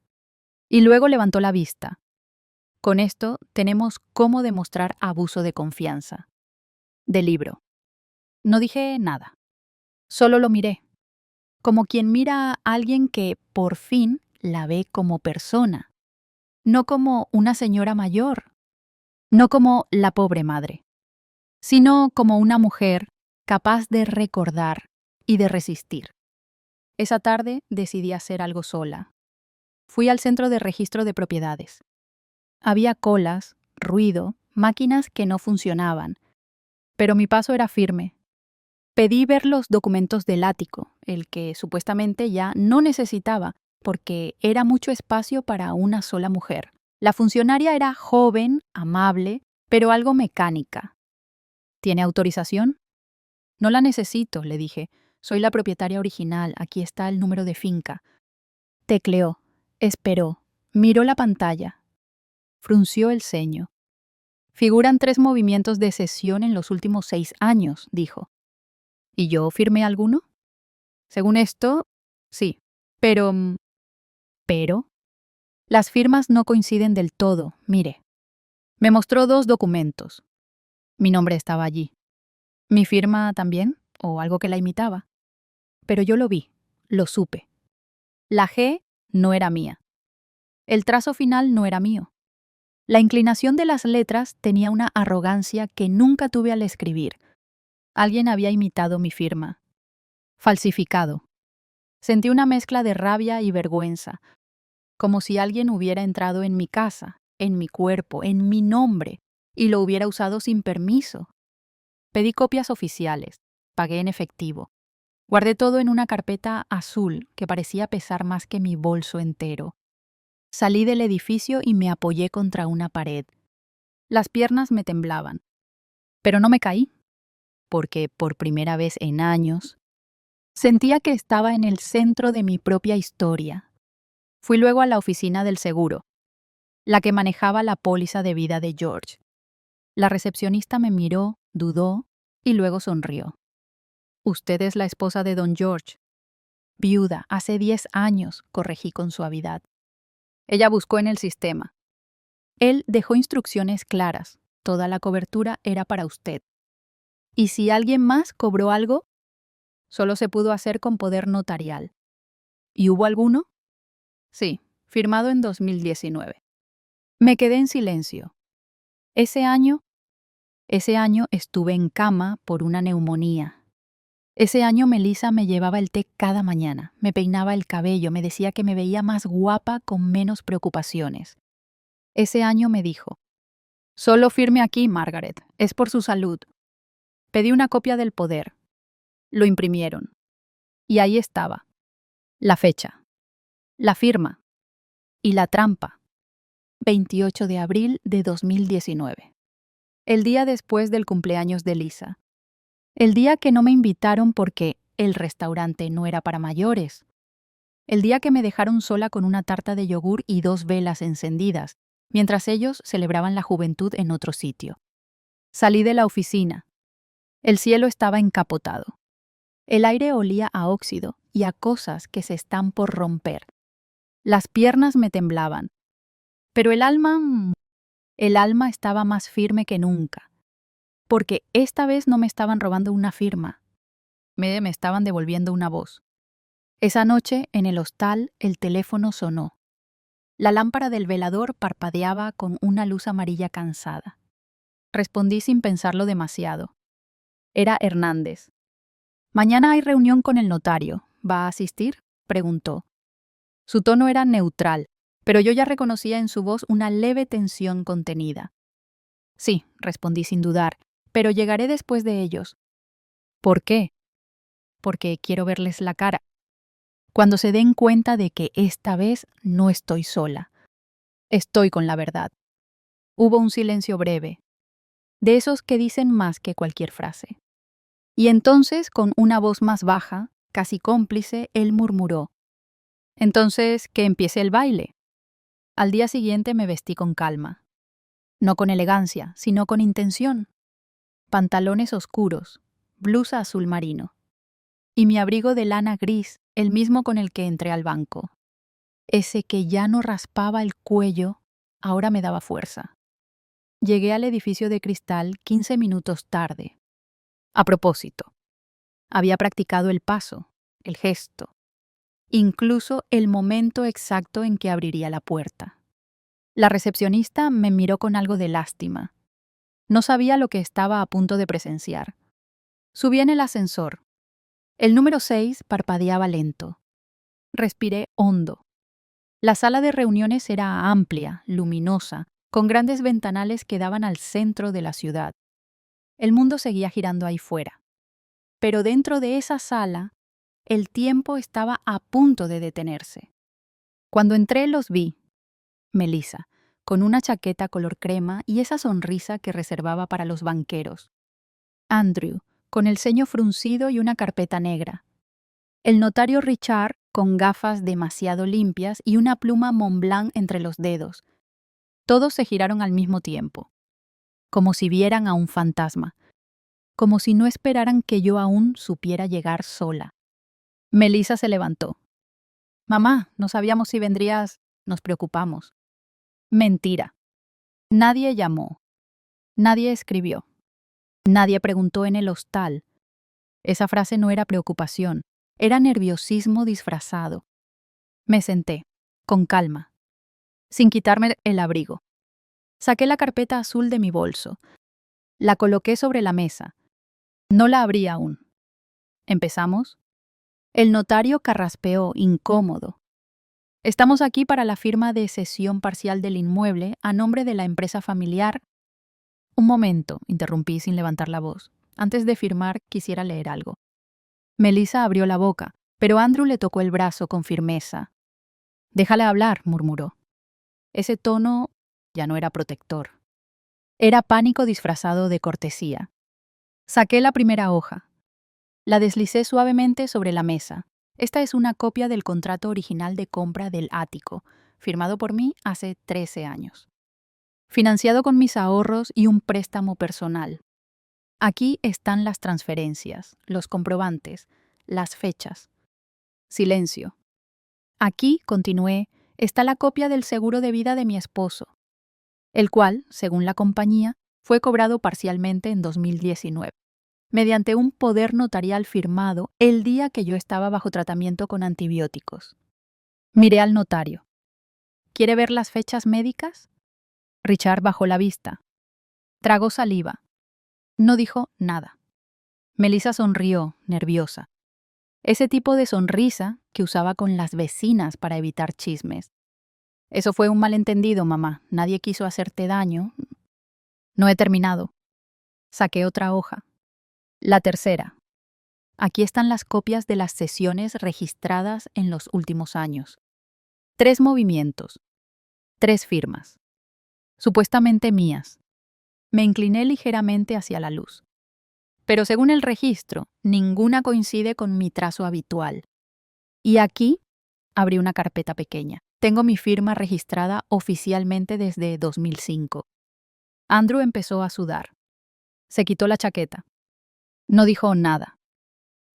y luego levantó la vista. Con esto tenemos cómo demostrar abuso de confianza. Del libro. No dije nada. Solo lo miré. Como quien mira a alguien que, por fin, la ve como persona. No como una señora mayor. No como la pobre madre. Sino como una mujer capaz de recordar y de resistir. Esa tarde decidí hacer algo sola. Fui al centro de registro de propiedades. Había colas, ruido, máquinas que no funcionaban, pero mi paso era firme. Pedí ver los documentos del ático, el que supuestamente ya no necesitaba, porque era mucho espacio para una sola mujer. La funcionaria era joven, amable, pero algo mecánica. ¿Tiene autorización? No la necesito, le dije. Soy la propietaria original, aquí está el número de finca. Tecleó, esperó, miró la pantalla. Frunció el ceño. Figuran 3 movimientos de cesión en los últimos 6 años, dijo. ¿Y yo firmé alguno? Según esto, sí. Pero... Las firmas no coinciden del todo, mire. Me mostró 2 documentos. Mi nombre estaba allí. ¿Mi firma también? ¿O algo que la imitaba? Pero yo lo vi, lo supe. La G no era mía. El trazo final no era mío. La inclinación de las letras tenía una arrogancia que nunca tuve al escribir. Alguien había imitado mi firma. Falsificado. Sentí una mezcla de rabia y vergüenza, como si alguien hubiera entrado en mi casa, en mi cuerpo, en mi nombre, y lo hubiera usado sin permiso. Pedí copias oficiales, pagué en efectivo. Guardé todo en una carpeta azul que parecía pesar más que mi bolso entero. Salí del edificio y me apoyé contra una pared. Las piernas me temblaban. Pero no me caí, porque por primera vez en años, sentía que estaba en el centro de mi propia historia. Fui luego a la oficina del seguro, la que manejaba la póliza de vida de George. La recepcionista me miró, dudó y luego sonrió. «Usted es la esposa de don George». «Viuda, hace 10 años», corregí con suavidad. Ella buscó en el sistema. «Él dejó instrucciones claras. Toda la cobertura era para usted. ¿Y si alguien más cobró algo?» Solo se pudo hacer con poder notarial. ¿Y hubo alguno? Sí, firmado en 2019. Me quedé en silencio. Ese año estuve en cama por una neumonía. Ese año Melissa me llevaba el té cada mañana, me peinaba el cabello, me decía que me veía más guapa con menos preocupaciones. Ese año me dijo, «Solo firme aquí, Margaret, es por su salud». Pedí una copia del poder. Lo imprimieron. Y ahí estaba. La fecha. La firma. Y la trampa. 28 de abril de 2019. El día después del cumpleaños de Lisa. El día que no me invitaron porque el restaurante no era para mayores. El día que me dejaron sola con una tarta de yogur y 2 velas encendidas, mientras ellos celebraban la juventud en otro sitio. Salí de la oficina. El cielo estaba encapotado. El aire olía a óxido y a cosas que se están por romper. Las piernas me temblaban, pero el alma estaba más firme que nunca, porque esta vez no me estaban robando una firma, me estaban devolviendo una voz. Esa noche, en el hostal, el teléfono sonó. La lámpara del velador parpadeaba con una luz amarilla cansada. Respondí sin pensarlo demasiado. Era Hernández. «Mañana hay reunión con el notario. ¿Va a asistir?», preguntó. Su tono era neutral, pero yo ya reconocía en su voz una leve tensión contenida. «Sí», respondí sin dudar, «pero llegaré después de ellos». «¿Por qué?». «Porque quiero verles la cara. Cuando se den cuenta de que esta vez no estoy sola. Estoy con la verdad». Hubo un silencio breve, de esos que dicen más que cualquier frase. Y entonces, con una voz más baja, casi cómplice, él murmuró: «Entonces, que empiece el baile». Al día siguiente me vestí con calma. No con elegancia, sino con intención. Pantalones oscuros, blusa azul marino. Y mi abrigo de lana gris, el mismo con el que entré al banco. Ese que ya no raspaba el cuello, ahora me daba fuerza. Llegué al edificio de cristal 15 minutos tarde. A propósito, había practicado el paso, el gesto, incluso el momento exacto en que abriría la puerta. La recepcionista me miró con algo de lástima. No sabía lo que estaba a punto de presenciar. Subí en el ascensor. El número 6 parpadeaba lento. Respiré hondo. La sala de reuniones era amplia, luminosa, con grandes ventanales que daban al centro de la ciudad. El mundo seguía girando ahí fuera. Pero dentro de esa sala, el tiempo estaba a punto de detenerse. Cuando entré los vi. Melissa, con una chaqueta color crema y esa sonrisa que reservaba para los banqueros. Andrew, con el ceño fruncido y una carpeta negra. El notario Richard, con gafas demasiado limpias y una pluma Montblanc entre los dedos. Todos se giraron al mismo tiempo, como si vieran a un fantasma, como si no esperaran que yo aún supiera llegar sola. Melissa se levantó. «Mamá, no sabíamos si vendrías». Nos preocupamos. Mentira. Nadie llamó. Nadie escribió. Nadie preguntó en el hostal. Esa frase no era preocupación, era nerviosismo disfrazado. Me senté, con calma, sin quitarme el abrigo. Saqué la carpeta azul de mi bolso. La coloqué sobre la mesa. No la abrí aún. ¿Empezamos? El notario carraspeó, incómodo. «Estamos aquí para la firma de cesión parcial del inmueble a nombre de la empresa familiar». «Un momento», interrumpí sin levantar la voz. «Antes de firmar, quisiera leer algo». Melissa abrió la boca, pero Andrew le tocó el brazo con firmeza. «Déjale hablar», murmuró. Ese tono ya no era protector. Era pánico disfrazado de cortesía. Saqué la primera hoja. La deslicé suavemente sobre la mesa. Esta es una copia del contrato original de compra del ático, firmado por mí hace 13 años. Financiado con mis ahorros y un préstamo personal. Aquí están las transferencias, los comprobantes, las fechas. Silencio. Aquí, continué, está la copia del seguro de vida de mi esposo, el cual, según la compañía, fue cobrado parcialmente en 2019. Mediante un poder notarial firmado el día que yo estaba bajo tratamiento con antibióticos. Miré al notario. ¿Quiere ver las fechas médicas? Richard bajó la vista. Tragó saliva. No dijo nada. Melissa sonrió, nerviosa. Ese tipo de sonrisa que usaba con las vecinas para evitar chismes. «Eso fue un malentendido, mamá. Nadie quiso hacerte daño». «No he terminado». Saqué otra hoja. La tercera. Aquí están las copias de las sesiones registradas en los últimos años. 3 movimientos. 3 firmas. Supuestamente mías. Me incliné ligeramente hacia la luz. Pero según el registro, ninguna coincide con mi trazo habitual. Y aquí abrí una carpeta pequeña. Tengo mi firma registrada oficialmente desde 2005. Andrew empezó a sudar. Se quitó la chaqueta. No dijo nada.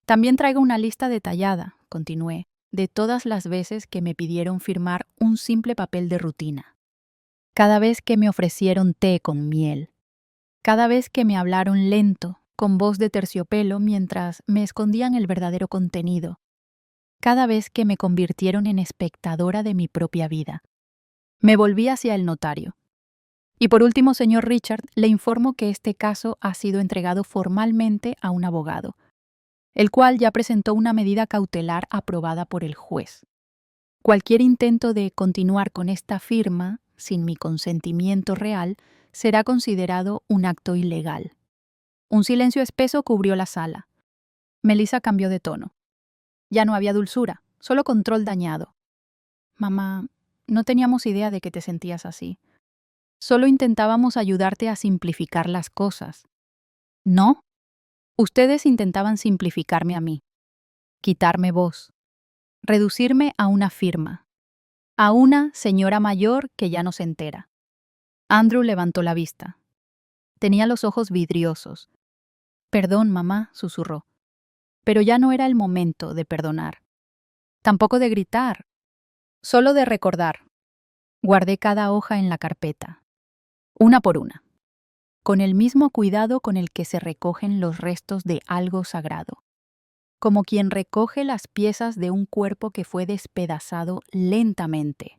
También traigo una lista detallada, continué, de todas las veces que me pidieron firmar un simple papel de rutina. Cada vez que me ofrecieron té con miel. Cada vez que me hablaron lento, con voz de terciopelo mientras me escondían el verdadero contenido. Cada vez que me convirtieron en espectadora de mi propia vida. Me volví hacia el notario. Y por último, señor Richard, le informo que este caso ha sido entregado formalmente a un abogado, el cual ya presentó una medida cautelar aprobada por el juez. Cualquier intento de continuar con esta firma, sin mi consentimiento real, será considerado un acto ilegal. Un silencio espeso cubrió la sala. Melissa cambió de tono. Ya no había dulzura, solo control dañado. Mamá, no teníamos idea de que te sentías así. Solo intentábamos ayudarte a simplificar las cosas. ¿No? Ustedes intentaban simplificarme a mí, quitarme voz, reducirme a una firma, a una señora mayor que ya no se entera. Andrew levantó la vista. Tenía los ojos vidriosos. Perdón, mamá, susurró. Pero ya no era el momento de perdonar. Tampoco de gritar, solo de recordar. Guardé cada hoja en la carpeta, una por una, con el mismo cuidado con el que se recogen los restos de algo sagrado, como quien recoge las piezas de un cuerpo que fue despedazado lentamente.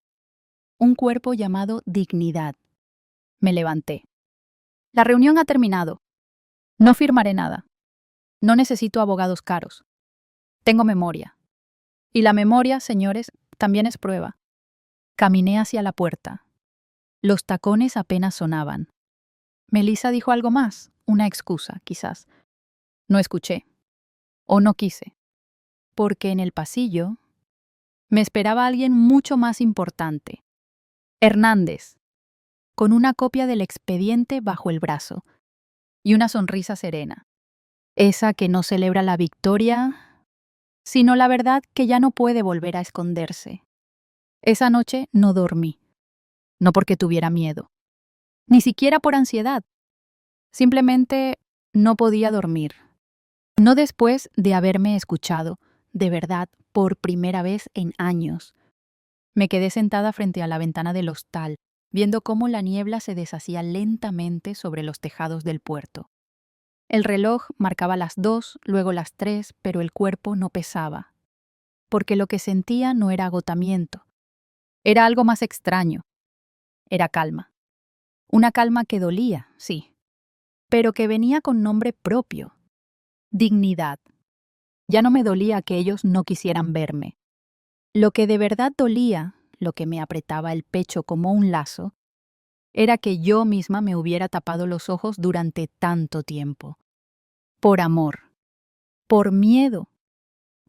Un cuerpo llamado dignidad. Me levanté. La reunión ha terminado. No firmaré nada. No necesito abogados caros. Tengo memoria. Y la memoria, señores, también es prueba. Caminé hacia la puerta. Los tacones apenas sonaban. Melissa dijo algo más, una excusa, quizás. No escuché. O no quise. Porque en el pasillo me esperaba alguien mucho más importante. Hernández, con una copia del expediente bajo el brazo y una sonrisa serena. Esa que no celebra la victoria, sino la verdad que ya no puede volver a esconderse. Esa noche no dormí. No porque tuviera miedo. Ni siquiera por ansiedad. Simplemente no podía dormir. No después de haberme escuchado, de verdad, por primera vez en años. Me quedé sentada frente a la ventana del hostal, viendo cómo la niebla se deshacía lentamente sobre los tejados del puerto. El reloj marcaba las 2, luego las 3, pero el cuerpo no pesaba. Porque lo que sentía no era agotamiento. Era algo más extraño. Era calma. Una calma que dolía, sí, pero que venía con nombre propio. Dignidad. Ya no me dolía que ellos no quisieran verme. Lo que de verdad dolía, lo que me apretaba el pecho como un lazo, era que yo misma me hubiera tapado los ojos durante tanto tiempo. Por amor. Por miedo.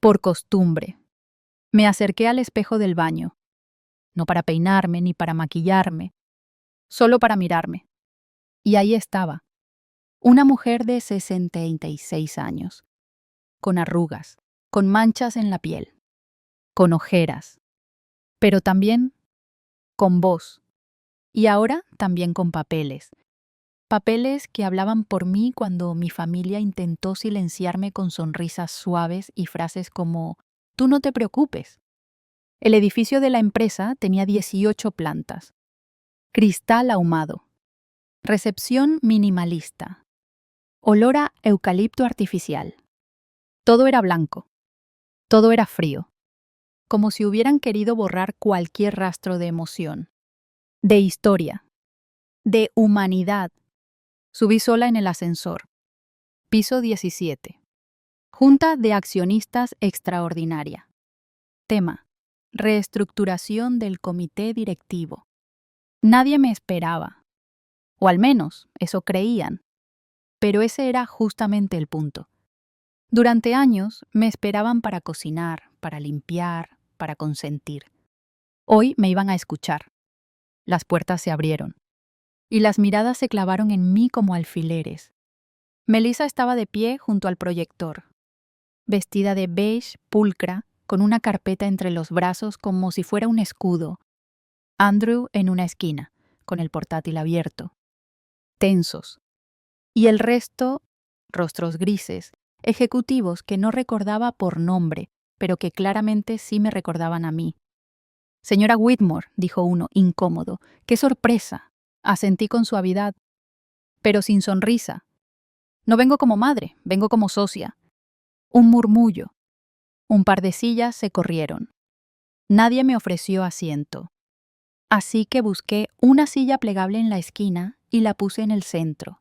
Por costumbre. Me acerqué al espejo del baño. No para peinarme ni para maquillarme. Solo para mirarme. Y ahí estaba. Una mujer de 66 años. Con arrugas. Con manchas en la piel. Con ojeras. Pero también con voz. Y ahora también con papeles. Papeles que hablaban por mí cuando mi familia intentó silenciarme con sonrisas suaves y frases como «Tú no te preocupes». El edificio de la empresa tenía 18 plantas. Cristal ahumado. Recepción minimalista. Olor a eucalipto artificial. Todo era blanco. Todo era frío. Como si hubieran querido borrar cualquier rastro de emoción. De historia. De humanidad. Subí sola en el ascensor. Piso 17. Junta de Accionistas Extraordinaria. Tema: reestructuración del comité directivo. Nadie me esperaba. O al menos, eso creían. Pero ese era justamente el punto. Durante años me esperaban para cocinar, para limpiar, para consentir. Hoy me iban a escuchar. Las puertas se abrieron. Y las miradas se clavaron en mí como alfileres. Melissa estaba de pie junto al proyector, vestida de beige pulcra, con una carpeta entre los brazos como si fuera un escudo. Andrew en una esquina, con el portátil abierto. Tensos. Y el resto, rostros grises, ejecutivos que no recordaba por nombre, pero que claramente sí me recordaban a mí. Señora Whitmore, dijo uno, incómodo. ¡Qué sorpresa! Asentí con suavidad, pero sin sonrisa. No vengo como madre, vengo como socia. Un murmullo. Un par de sillas se corrieron. Nadie me ofreció asiento. Así que busqué una silla plegable en la esquina y la puse en el centro,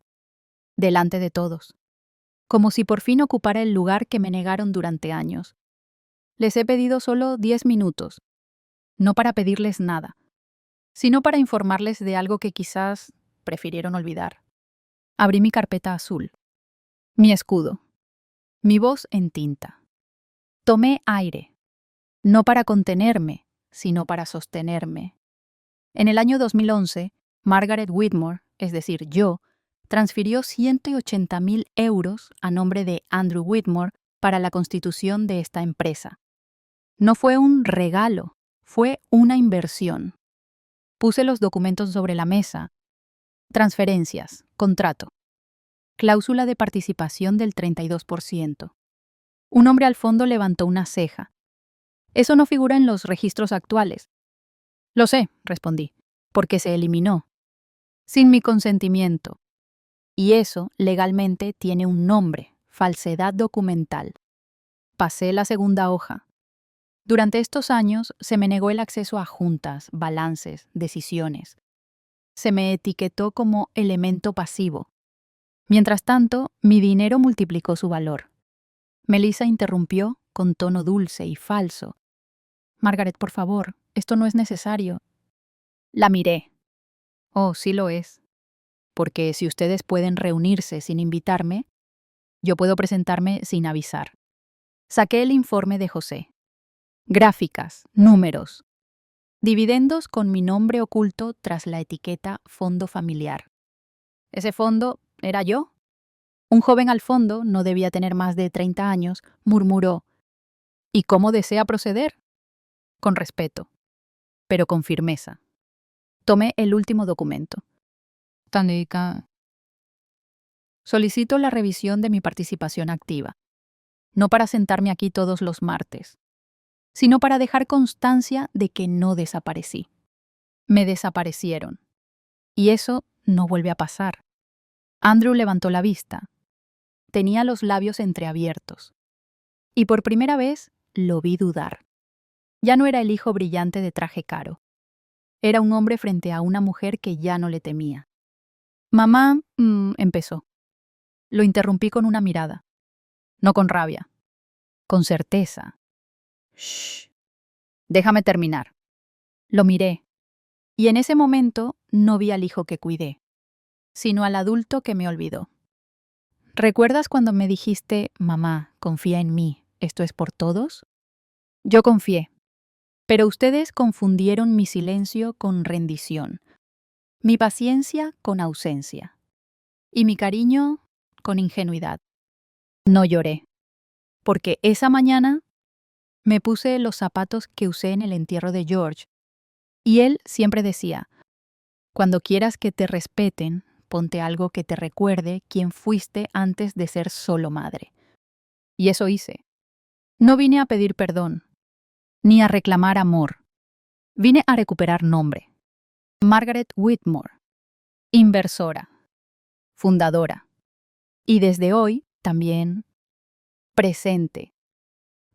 delante de todos, como si por fin ocupara el lugar que me negaron durante años. Les he pedido solo 10 minutos, no para pedirles nada, sino para informarles de algo que quizás prefirieron olvidar. Abrí mi carpeta azul, mi escudo, mi voz en tinta. Tomé aire, no para contenerme, sino para sostenerme. En el año 2011, Margaret Whitmore, es decir, yo, transfirió 180.000 euros a nombre de Andrew Whitmore para la constitución de esta empresa. No fue un regalo, fue una inversión. Puse los documentos sobre la mesa. Transferencias, contrato. Cláusula de participación del 32%. Un hombre al fondo levantó una ceja. Eso no figura en los registros actuales. Lo sé, respondí, porque se eliminó. Sin mi consentimiento. Y eso, legalmente, tiene un nombre, falsedad documental. Pasé la segunda hoja. Durante estos años se me negó el acceso a juntas, balances, decisiones. Se me etiquetó como elemento pasivo. Mientras tanto, mi dinero multiplicó su valor. Melissa interrumpió con tono dulce y falso. Margaret, por favor, esto no es necesario. La miré. Oh, sí lo es. Porque si ustedes pueden reunirse sin invitarme, yo puedo presentarme sin avisar. Saqué el informe de José. Gráficas, números. Dividendos con mi nombre oculto tras la etiqueta fondo familiar. ¿Ese fondo era yo? Un joven al fondo, no debía tener más de 30 años, murmuró. ¿Y cómo desea proceder? Con respeto, pero con firmeza. Tomé el último documento. Tanica. Solicito la revisión de mi participación activa, no para sentarme aquí todos los martes, sino para dejar constancia de que no desaparecí. Me desaparecieron. Y eso no vuelve a pasar. Andrew levantó la vista. Tenía los labios entreabiertos. Y por primera vez lo vi dudar. Ya no era el hijo brillante de traje caro. Era un hombre frente a una mujer que ya no le temía. Mamá, empezó. Lo interrumpí con una mirada. No con rabia. Con certeza. Shh. Déjame terminar. Lo miré. Y en ese momento no vi al hijo que cuidé, sino al adulto que me olvidó. ¿Recuerdas cuando me dijiste, mamá, confía en mí, esto es por todos? Yo confié, pero ustedes confundieron mi silencio con rendición, mi paciencia con ausencia, y mi cariño con ingenuidad. No lloré, porque esa mañana me puse los zapatos que usé en el entierro de George, y él siempre decía, cuando quieras que te respeten, ponte algo que te recuerde quién fuiste antes de ser solo madre. Y eso hice. No vine a pedir perdón, ni a reclamar amor. Vine a recuperar nombre. Margaret Whitmore, inversora, fundadora. Y desde hoy, también, presente.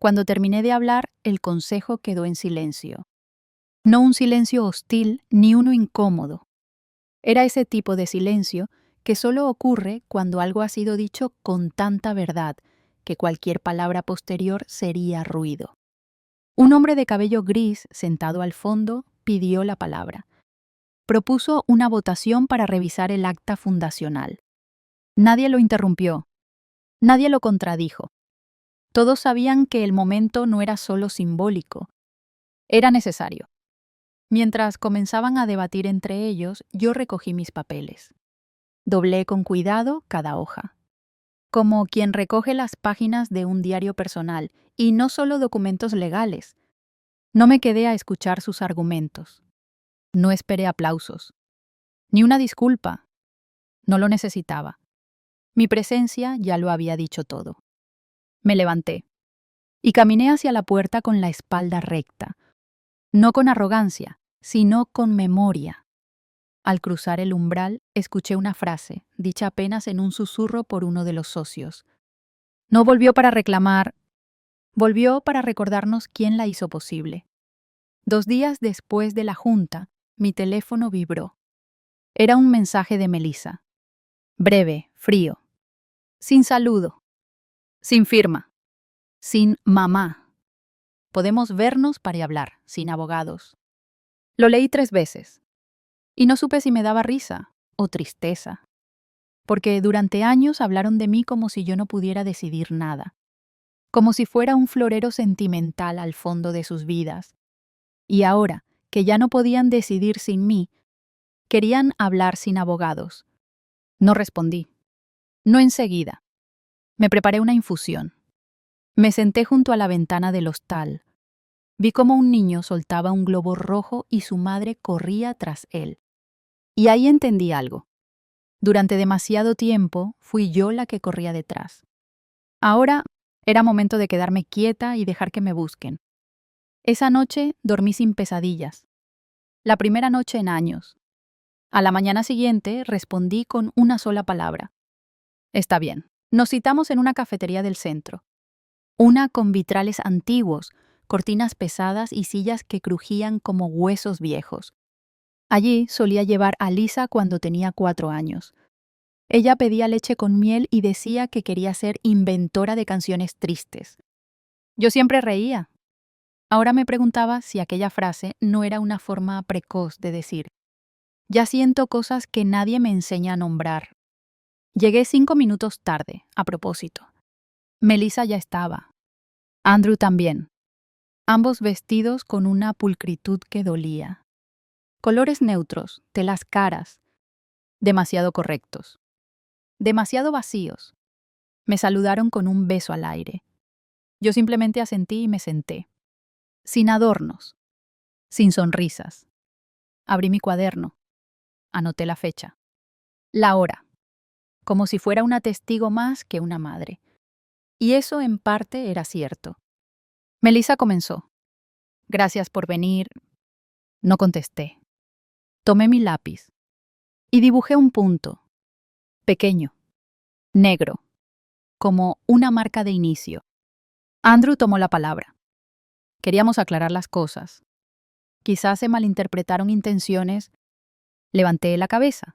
Cuando terminé de hablar, el consejo quedó en silencio. No un silencio hostil ni uno incómodo. Era ese tipo de silencio que solo ocurre cuando algo ha sido dicho con tanta verdad que cualquier palabra posterior sería ruido. Un hombre de cabello gris, sentado al fondo, pidió la palabra. Propuso una votación para revisar el acta fundacional. Nadie lo interrumpió. Nadie lo contradijo. Todos sabían que el momento no era solo simbólico. Era necesario. Mientras comenzaban a debatir entre ellos, yo recogí mis papeles. Doblé con cuidado cada hoja. Como quien recoge las páginas de un diario personal, y no solo documentos legales. No me quedé a escuchar sus argumentos. No esperé aplausos. Ni una disculpa. No lo necesitaba. Mi presencia ya lo había dicho todo. Me levanté y caminé hacia la puerta con la espalda recta, no con arrogancia, sino con memoria. Al cruzar el umbral, escuché una frase, dicha apenas en un susurro por uno de los socios. No volvió para reclamar, volvió para recordarnos quién la hizo posible. 2 días después de la junta, mi teléfono vibró. Era un mensaje de Melissa. Breve, frío, sin saludo, sin firma, sin mamá. Podemos vernos para hablar, sin abogados. Lo leí 3 veces y no supe si me daba risa o tristeza, porque durante años hablaron de mí como si yo no pudiera decidir nada, como si fuera un florero sentimental al fondo de sus vidas. Y ahora, que ya no podían decidir sin mí, querían hablar sin abogados. No respondí. No enseguida. Me preparé una infusión. Me senté junto a la ventana del hostal. Vi cómo un niño soltaba un globo rojo y su madre corría tras él. Y ahí entendí algo. Durante demasiado tiempo fui yo la que corría detrás. Ahora era momento de quedarme quieta y dejar que me busquen. Esa noche dormí sin pesadillas. La primera noche en años. A la mañana siguiente respondí con una sola palabra. Está bien. Nos citamos en una cafetería del centro. Una con vitrales antiguos, cortinas pesadas y sillas que crujían como huesos viejos. Allí solía llevar a Lisa cuando tenía 4 años. Ella pedía leche con miel y decía que quería ser inventora de canciones tristes. Yo siempre reía. Ahora me preguntaba si aquella frase no era una forma precoz de decir, ya siento cosas que nadie me enseña a nombrar. Llegué 5 minutos tarde, a propósito. Melissa ya estaba. Andrew también. Ambos vestidos con una pulcritud que dolía. Colores neutros, telas caras. Demasiado correctos. Demasiado vacíos. Me saludaron con un beso al aire. Yo simplemente asentí y me senté. Sin adornos. Sin sonrisas. Abrí mi cuaderno. Anoté la fecha. La hora. Como si fuera una testigo más que una madre. Y eso en parte era cierto. Melissa comenzó. Gracias por venir. No contesté. Tomé mi lápiz y dibujé un punto. Pequeño. Negro. Como una marca de inicio. Andrew tomó la palabra. Queríamos aclarar las cosas. Quizás se malinterpretaron intenciones. Levanté la cabeza.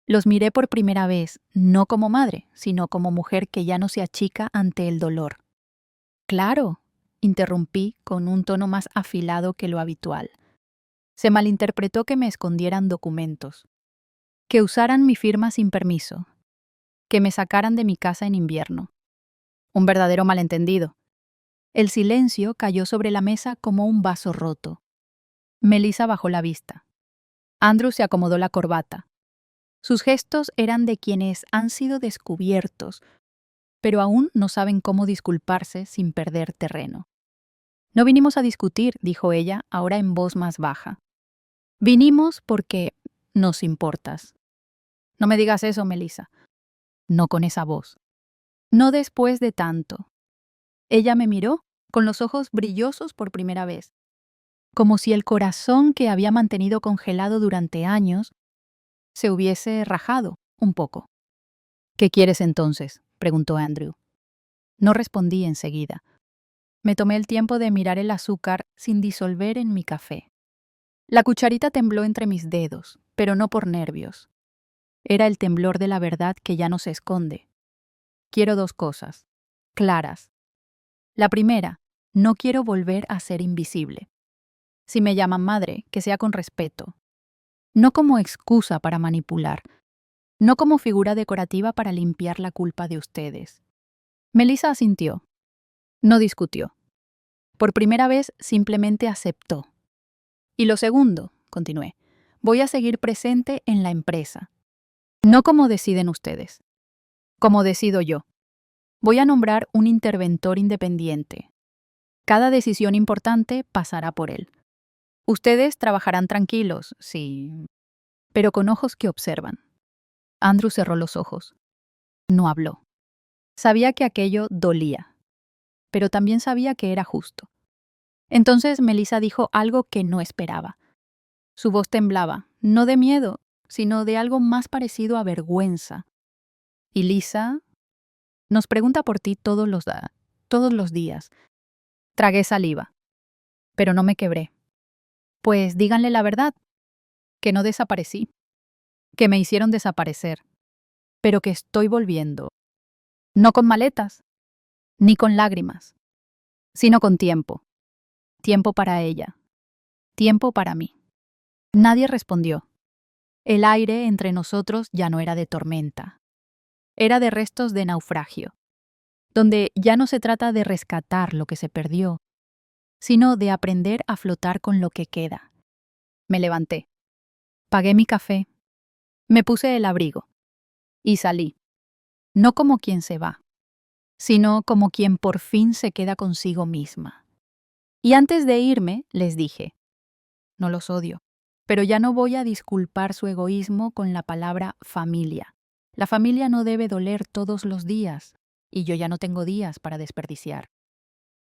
Los miré por primera vez, no como madre, sino como mujer que ya no se achica ante el dolor. Claro, interrumpí con un tono más afilado que lo habitual. Se malinterpretó que me escondieran documentos, que usaran mi firma sin permiso, que me sacaran de mi casa en invierno. Un verdadero malentendido. El silencio cayó sobre la mesa como un vaso roto. Melissa bajó la vista. Andrew se acomodó la corbata. Sus gestos eran de quienes han sido descubiertos, pero aún no saben cómo disculparse sin perder terreno. No vinimos a discutir, dijo ella, ahora en voz más baja. Vinimos porque nos importas. No me digas eso, Melissa. No con esa voz. No después de tanto. Ella me miró, con los ojos brillosos por primera vez, como si el corazón que había mantenido congelado durante años se hubiese rajado un poco. ¿Qué quieres entonces?, preguntó Andrew. No respondí enseguida. Me tomé el tiempo de mirar el azúcar sin disolver en mi café. La cucharita tembló entre mis dedos, pero no por nervios. Era el temblor de la verdad que ya no se esconde. Quiero 2 cosas, claras. La primera, no quiero volver a ser invisible. Si me llaman madre, que sea con respeto. No como excusa para manipular. No como figura decorativa para limpiar la culpa de ustedes. Melissa asintió. No discutió. Por primera vez simplemente aceptó. Y lo segundo, continué, voy a seguir presente en la empresa. No como deciden ustedes. Como decido yo. Voy a nombrar un interventor independiente. Cada decisión importante pasará por él. Ustedes trabajarán tranquilos, sí, pero con ojos que observan. Andrew cerró los ojos. No habló. Sabía que aquello dolía. pero también sabía que era justo. Entonces Melissa dijo algo que no esperaba. Su voz temblaba, no de miedo, sino de algo más parecido a vergüenza. Y Lisa nos pregunta por ti todos los días. Tragué saliva, pero no me quebré. Pues díganle la verdad, que no desaparecí, que me hicieron desaparecer, pero que estoy volviendo. No con maletas, ni con lágrimas, sino con tiempo. Tiempo para ella, tiempo para mí. Nadie respondió. El aire entre nosotros ya no era de tormenta. Era de restos de naufragio, donde ya no se trata de rescatar lo que se perdió, sino de aprender a flotar con lo que queda. Me levanté, pagué mi café, me puse el abrigo y salí, no como quien se va, sino como quien por fin se queda consigo misma. Y antes de irme, les dije, no los odio, pero ya no voy a disculpar su egoísmo con la palabra familia. La familia no debe doler todos los días, y yo ya no tengo días para desperdiciar.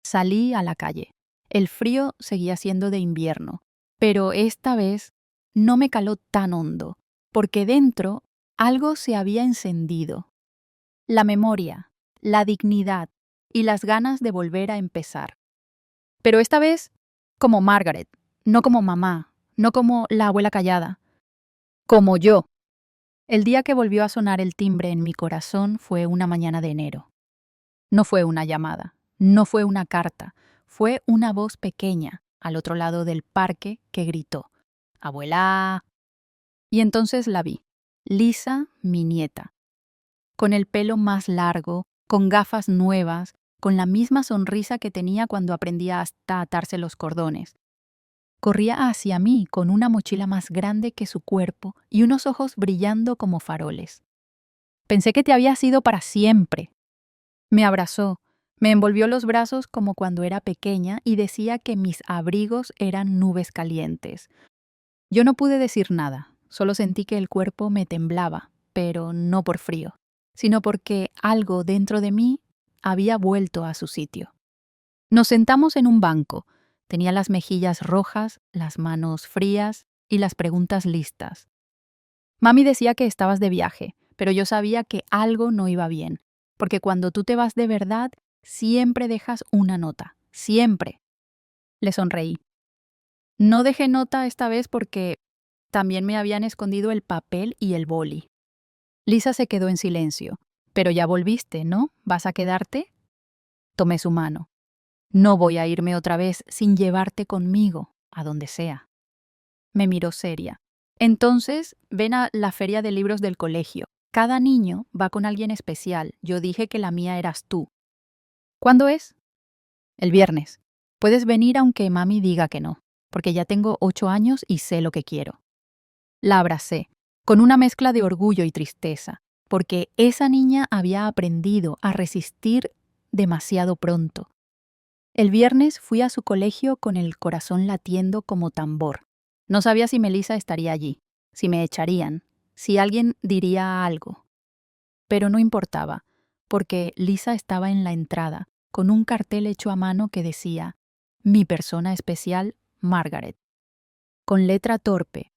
Salí a la calle. El frío seguía siendo de invierno, pero esta vez no me caló tan hondo, porque dentro algo se había encendido. La memoria, la dignidad y las ganas de volver a empezar. Pero esta vez como Margaret, no como mamá, no como la abuela callada, como yo. El día que volvió a sonar el timbre en mi corazón fue una mañana de enero. No fue una llamada, no fue una carta, fue una voz pequeña al otro lado del parque que gritó, «Abuela». Y entonces la vi, Lisa, mi nieta, con el pelo más largo, con gafas nuevas, con la misma sonrisa que tenía cuando aprendía hasta atarse los cordones. Corría hacia mí con una mochila más grande que su cuerpo y unos ojos brillando como faroles. Pensé que te habías ido para siempre. Me abrazó, me envolvió los brazos como cuando era pequeña y decía que mis abrigos eran nubes calientes. Yo no pude decir nada, solo sentí que el cuerpo me temblaba, pero no por frío, sino porque algo dentro de mí había vuelto a su sitio. Nos sentamos en un banco. Tenía las mejillas rojas, las manos frías y las preguntas listas. Mami decía que estabas de viaje, pero yo sabía que algo no iba bien, porque cuando tú te vas de verdad, siempre dejas una nota, siempre. Le sonreí. No dejé nota esta vez porque también me habían escondido el papel y el boli. Lisa se quedó en silencio. Pero ya volviste, ¿no? ¿Vas a quedarte? Tomé su mano. No voy a irme otra vez sin llevarte conmigo, a donde sea. Me miró seria. Entonces, ven a la feria de libros del colegio. Cada niño va con alguien especial. Yo dije que la mía eras tú. ¿Cuándo es? El viernes. Puedes venir aunque mami diga que no, porque ya tengo 8 años y sé lo que quiero. La abracé, con una mezcla de orgullo y tristeza, porque esa niña había aprendido a resistir demasiado pronto. El viernes fui a su colegio con el corazón latiendo como tambor. No sabía si Melissa estaría allí, si me echarían, si alguien diría algo. Pero no importaba, porque Lisa estaba en la entrada, con un cartel hecho a mano que decía, «Mi persona especial, Margaret», con letra torpe,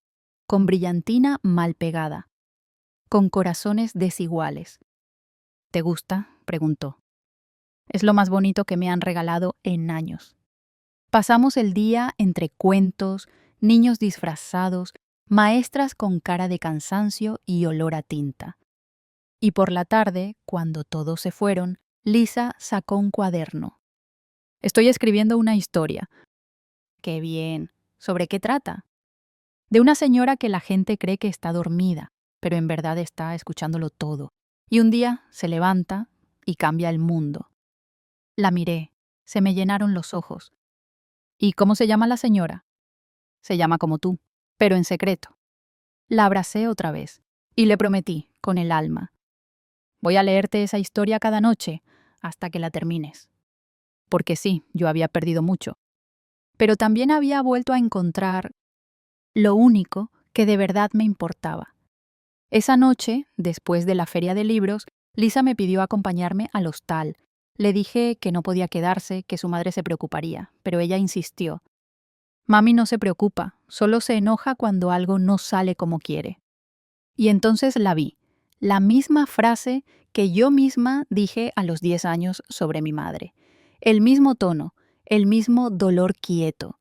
con brillantina mal pegada, con corazones desiguales. «¿Te gusta?», preguntó. «Es lo más bonito que me han regalado en años». Pasamos el día entre cuentos, niños disfrazados, maestras con cara de cansancio y olor a tinta. Y por la tarde, cuando todos se fueron, Lisa sacó un cuaderno. «Estoy escribiendo una historia». «Qué bien. ¿Sobre qué trata?» «De una señora que la gente cree que está dormida, pero en verdad está escuchándolo todo. Y un día se levanta y cambia el mundo». La miré. Se me llenaron los ojos. «¿Y cómo se llama la señora?» «Se llama como tú, pero en secreto». La abracé otra vez y le prometí, con el alma, «Voy a leerte esa historia cada noche hasta que la termines». Porque sí, yo había perdido mucho. Pero también había vuelto a encontrar lo único que de verdad me importaba. Esa noche, después de la feria de libros, Lisa me pidió acompañarme al hostal. Le dije que no podía quedarse, que su madre se preocuparía, pero ella insistió. Mami no se preocupa, solo se enoja cuando algo no sale como quiere. Y entonces la vi, la misma frase que yo misma dije a los 10 años sobre mi madre. El mismo tono, el mismo dolor quieto.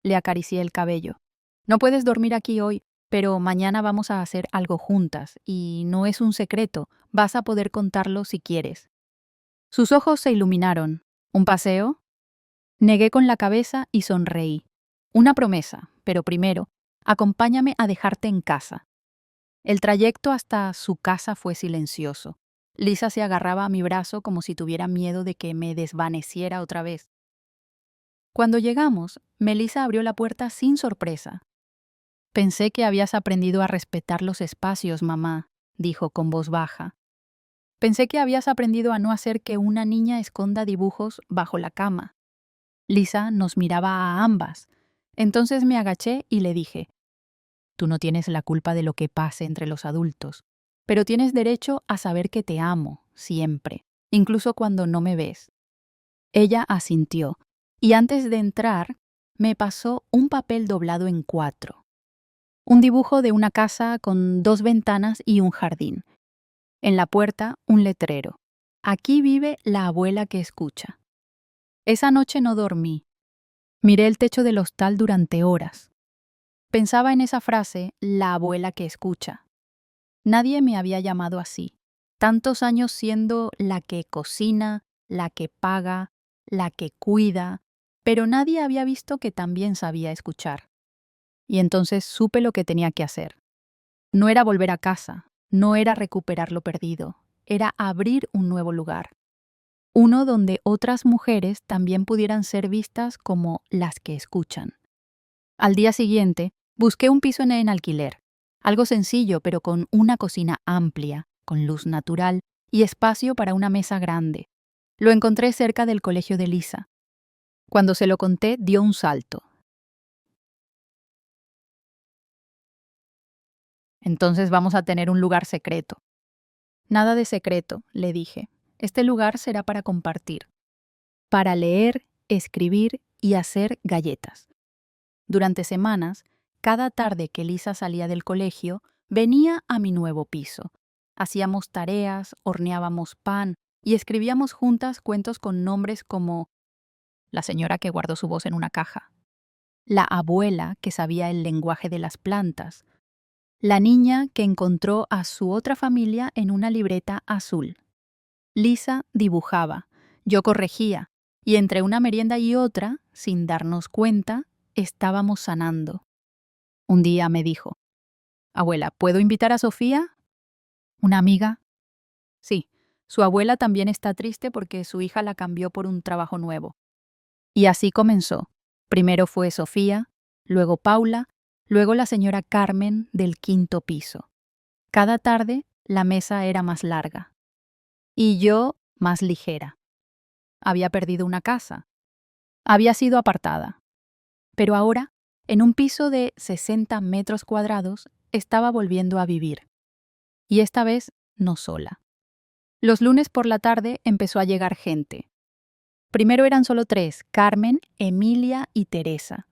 Le acaricié el cabello. No puedes dormir aquí hoy, pero mañana vamos a hacer algo juntas, y no es un secreto, vas a poder contarlo si quieres. Sus ojos se iluminaron. ¿Un paseo? Negué con la cabeza y sonreí. Una promesa, pero primero, acompáñame a dejarte en casa. El trayecto hasta su casa fue silencioso. Lisa se agarraba a mi brazo como si tuviera miedo de que me desvaneciera otra vez. Cuando llegamos, Melissa abrió la puerta sin sorpresa. Pensé que habías aprendido a respetar los espacios, mamá, dijo con voz baja. Pensé que habías aprendido a no hacer que una niña esconda dibujos bajo la cama. Lisa nos miraba a ambas. Entonces me agaché y le dije, tú no tienes la culpa de lo que pase entre los adultos, pero tienes derecho a saber que te amo, siempre, incluso cuando no me ves. Ella asintió, y antes de entrar, me pasó un papel doblado en 4. Un dibujo de una casa con 2 ventanas y un jardín. En la puerta, un letrero. Aquí vive la abuela que escucha. Esa noche no dormí. Miré el techo del hostal durante horas. Pensaba en esa frase, la abuela que escucha. Nadie me había llamado así. Tantos años siendo la que cocina, la que paga, la que cuida, pero nadie había visto que también sabía escuchar. Y entonces supe lo que tenía que hacer. No era volver a casa, no era recuperar lo perdido, era abrir un nuevo lugar. Uno donde otras mujeres también pudieran ser vistas como las que escuchan. Al día siguiente, busqué un piso en alquiler. Algo sencillo, pero con una cocina amplia, con luz natural y espacio para una mesa grande. Lo encontré cerca del colegio de Lisa. Cuando se lo conté, dio un salto. Entonces vamos a tener un lugar secreto. Nada de secreto, le dije. Este lugar será para compartir. Para leer, escribir y hacer galletas. Durante semanas, cada tarde que Lisa salía del colegio, venía a mi nuevo piso. Hacíamos tareas, horneábamos pan y escribíamos juntas cuentos con nombres como la señora que guardó su voz en una caja, la abuela que sabía el lenguaje de las plantas, la niña que encontró a su otra familia en una libreta azul. Lisa dibujaba, yo corregía, y entre una merienda y otra, sin darnos cuenta, estábamos sanando. Un día me dijo, abuela, ¿puedo invitar a Sofía? ¿Una amiga? Sí, su abuela también está triste porque su hija la cambió por un trabajo nuevo. Y así comenzó. Primero fue Sofía, luego Paula, luego la señora Carmen del 5.º piso. Cada tarde la mesa era más larga. Y yo más ligera. Había perdido una casa. Había sido apartada. Pero ahora, en un piso de 60 metros cuadrados, estaba volviendo a vivir. Y esta vez no sola. Los lunes por la tarde empezó a llegar gente. Primero eran solo 3, Carmen, Emilia y Teresa.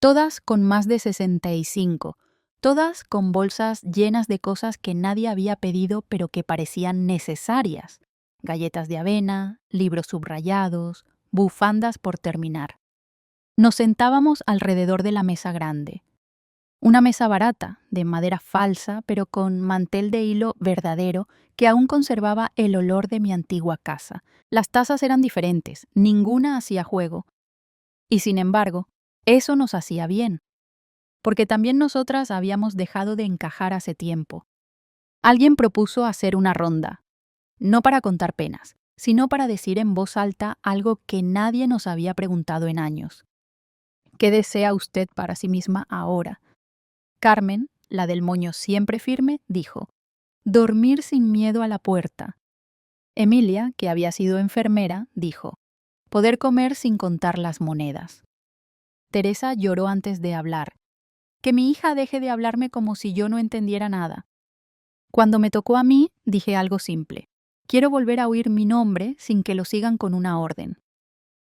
Todas con más de 65, todas con bolsas llenas de cosas que nadie había pedido pero que parecían necesarias. Galletas de avena, libros subrayados, bufandas por terminar. Nos sentábamos alrededor de la mesa grande. Una mesa barata, de madera falsa, pero con mantel de hilo verdadero que aún conservaba el olor de mi antigua casa. Las tazas eran diferentes, ninguna hacía juego. Y sin embargo, eso nos hacía bien, porque también nosotras habíamos dejado de encajar hace tiempo. Alguien propuso hacer una ronda, no para contar penas, sino para decir en voz alta algo que nadie nos había preguntado en años. ¿Qué desea usted para sí misma ahora? Carmen, la del moño siempre firme, dijo, dormir sin miedo a la puerta. Emilia, que había sido enfermera, dijo, poder comer sin contar las monedas. Teresa lloró antes de hablar. Que mi hija deje de hablarme como si yo no entendiera nada. Cuando me tocó a mí, dije algo simple. Quiero volver a oír mi nombre sin que lo sigan con una orden.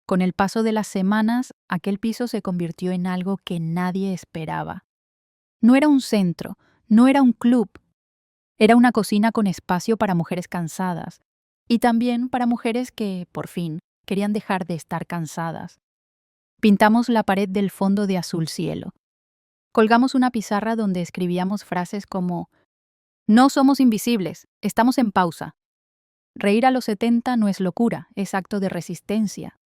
Con el paso de las semanas, aquel piso se convirtió en algo que nadie esperaba. No era un centro, no era un club, era una cocina con espacio para mujeres cansadas y también para mujeres que, por fin, querían dejar de estar cansadas. Pintamos la pared del fondo de azul cielo. Colgamos una pizarra donde escribíamos frases como: no somos invisibles, estamos en pausa. Reír a los 70 no es locura, es acto de resistencia.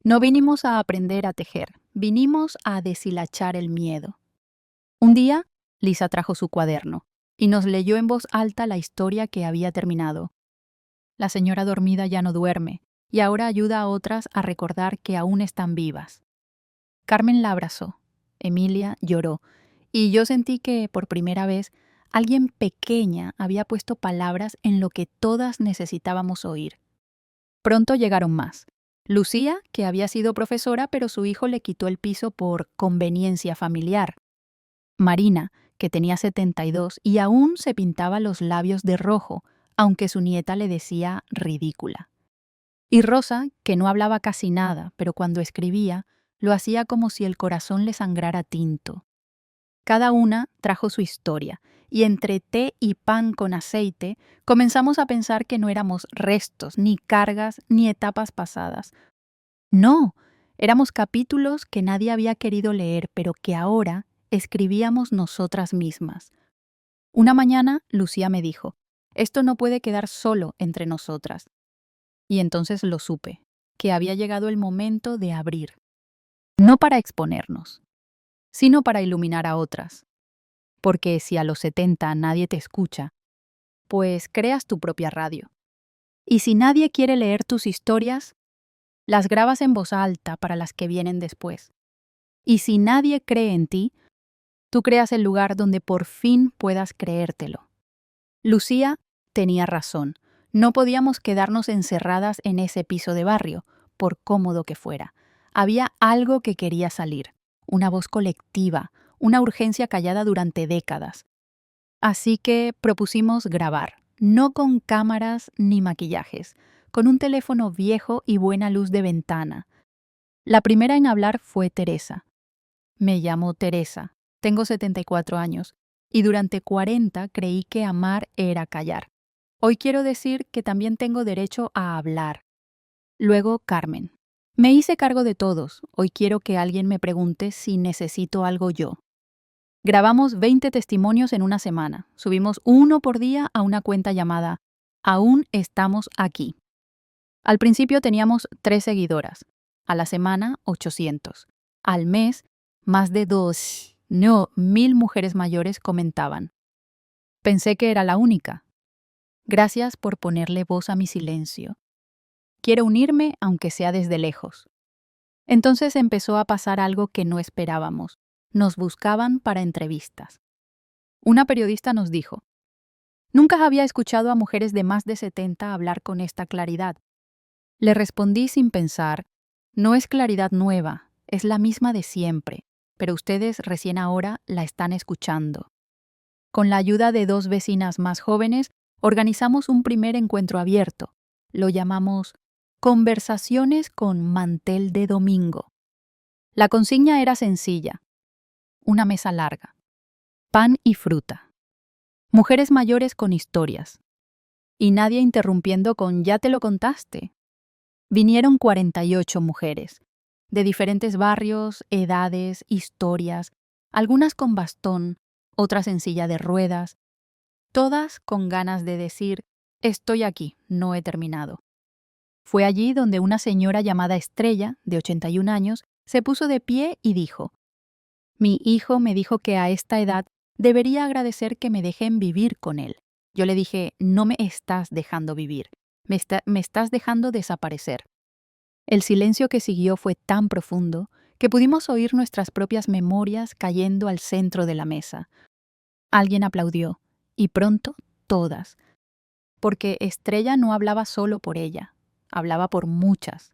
No vinimos a aprender a tejer, vinimos a deshilachar el miedo. Un día, Lisa trajo su cuaderno y nos leyó en voz alta la historia que había terminado. La señora dormida ya no duerme y ahora ayuda a otras a recordar que aún están vivas. Carmen la abrazó, Emilia lloró y yo sentí que, por primera vez, alguien pequeña había puesto palabras en lo que todas necesitábamos oír. Pronto llegaron más. Lucía, que había sido profesora, pero su hijo le quitó el piso por conveniencia familiar. Marina, que tenía 72 y aún se pintaba los labios de rojo, aunque su nieta le decía ridícula. Y Rosa, que no hablaba casi nada, pero cuando escribía, lo hacía como si el corazón le sangrara tinto. Cada una trajo su historia, y entre té y pan con aceite comenzamos a pensar que no éramos restos, ni cargas, ni etapas pasadas. No, éramos capítulos que nadie había querido leer, pero que ahora escribíamos nosotras mismas. Una mañana, Lucía me dijo: esto no puede quedar solo entre nosotras. Y entonces lo supe, que había llegado el momento de abrir. No para exponernos, sino para iluminar a otras. Porque si a los 70 nadie te escucha, pues creas tu propia radio. Y si nadie quiere leer tus historias, las grabas en voz alta para las que vienen después. Y si nadie cree en ti, tú creas el lugar donde por fin puedas creértelo. Lucía tenía razón. No podíamos quedarnos encerradas en ese piso de barrio, por cómodo que fuera. Había algo que quería salir, una voz colectiva, una urgencia callada durante décadas. Así que propusimos grabar, no con cámaras ni maquillajes, con un teléfono viejo y buena luz de ventana. La primera en hablar fue Teresa. Me llamo Teresa, tengo 74 años, y durante 40 creí que amar era callar. Hoy quiero decir que también tengo derecho a hablar. Luego Carmen. Me hice cargo de todos, hoy quiero que alguien me pregunte si necesito algo yo. Grabamos 20 testimonios en una semana, subimos uno por día a una cuenta llamada Aún estamos aquí. Al principio teníamos 3 seguidoras, a la semana 800, al mes más de 2.000 mujeres mayores comentaban. Pensé que era la única. Gracias por ponerle voz a mi silencio. Quiero unirme aunque sea desde lejos. Entonces empezó a pasar algo que no esperábamos. Nos buscaban para entrevistas. Una periodista nos dijo: nunca había escuchado a mujeres de más de 70 hablar con esta claridad. Le respondí sin pensar: no es claridad nueva, es la misma de siempre, pero ustedes recién ahora la están escuchando. Con la ayuda de 2 vecinas más jóvenes, organizamos un primer encuentro abierto. Lo llamamos Conversaciones con mantel de domingo. La consigna era sencilla: una mesa larga, pan y fruta, mujeres mayores con historias, y nadie interrumpiendo con «ya te lo contaste». Vinieron 48 mujeres, de diferentes barrios, edades, historias, algunas con bastón, otras en silla de ruedas, todas con ganas de decir: estoy aquí, no he terminado. Fue allí donde una señora llamada Estrella, de 81 años, se puso de pie y dijo: mi hijo me dijo que a esta edad debería agradecer que me dejen vivir con él. Yo le dije: no me estás dejando vivir, me estás dejando desaparecer. El silencio que siguió fue tan profundo que pudimos oír nuestras propias memorias cayendo al centro de la mesa. Alguien aplaudió, y pronto todas, porque Estrella no hablaba solo por ella, hablaba por muchas.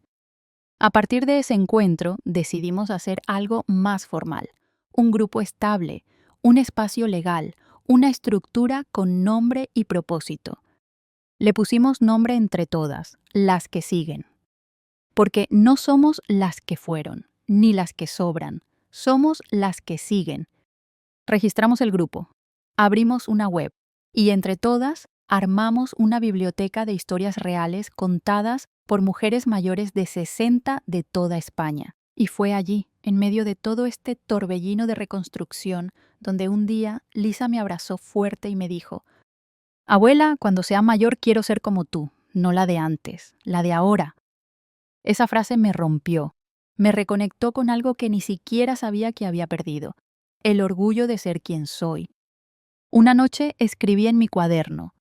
A partir de ese encuentro decidimos hacer algo más formal, un grupo estable, un espacio legal, una estructura con nombre y propósito. Le pusimos nombre entre todas, las que siguen. Porque no somos las que fueron, ni las que sobran, somos las que siguen. Registramos el grupo, abrimos una web y entre todas armamos una biblioteca de historias reales contadas por mujeres mayores de 60 de toda España. Y fue allí, en medio de todo este torbellino de reconstrucción, donde un día Lisa me abrazó fuerte y me dijo: Abuela, cuando sea mayor quiero ser como tú, no la de antes, la de ahora. Esa frase me rompió, me reconectó con algo que ni siquiera sabía que había perdido, el orgullo de ser quien soy. Una noche escribí en mi cuaderno.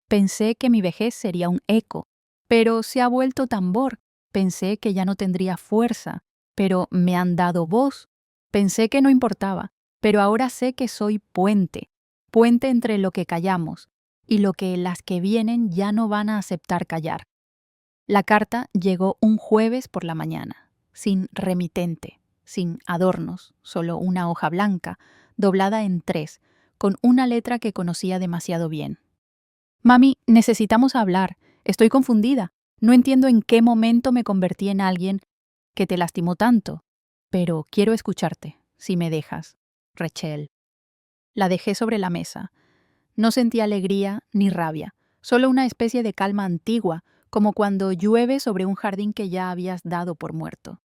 Pensé que mi vejez sería un eco, pero se ha vuelto tambor. Pensé que ya no tendría fuerza, pero me han dado voz. Pensé que no importaba, pero ahora sé que soy puente, puente entre lo que callamos y lo que las que vienen ya no van a aceptar callar. La carta llegó un jueves por la mañana, sin remitente, sin adornos, solo una hoja blanca, doblada en 3, con una letra que conocía demasiado bien. Mami, necesitamos hablar. Estoy confundida. No entiendo en qué momento me convertí en alguien que te lastimó tanto. Pero quiero escucharte, si me dejas. Rachel. La dejé sobre la mesa. No sentí alegría ni rabia, solo una especie de calma antigua, como cuando llueve sobre un jardín que ya habías dado por muerto.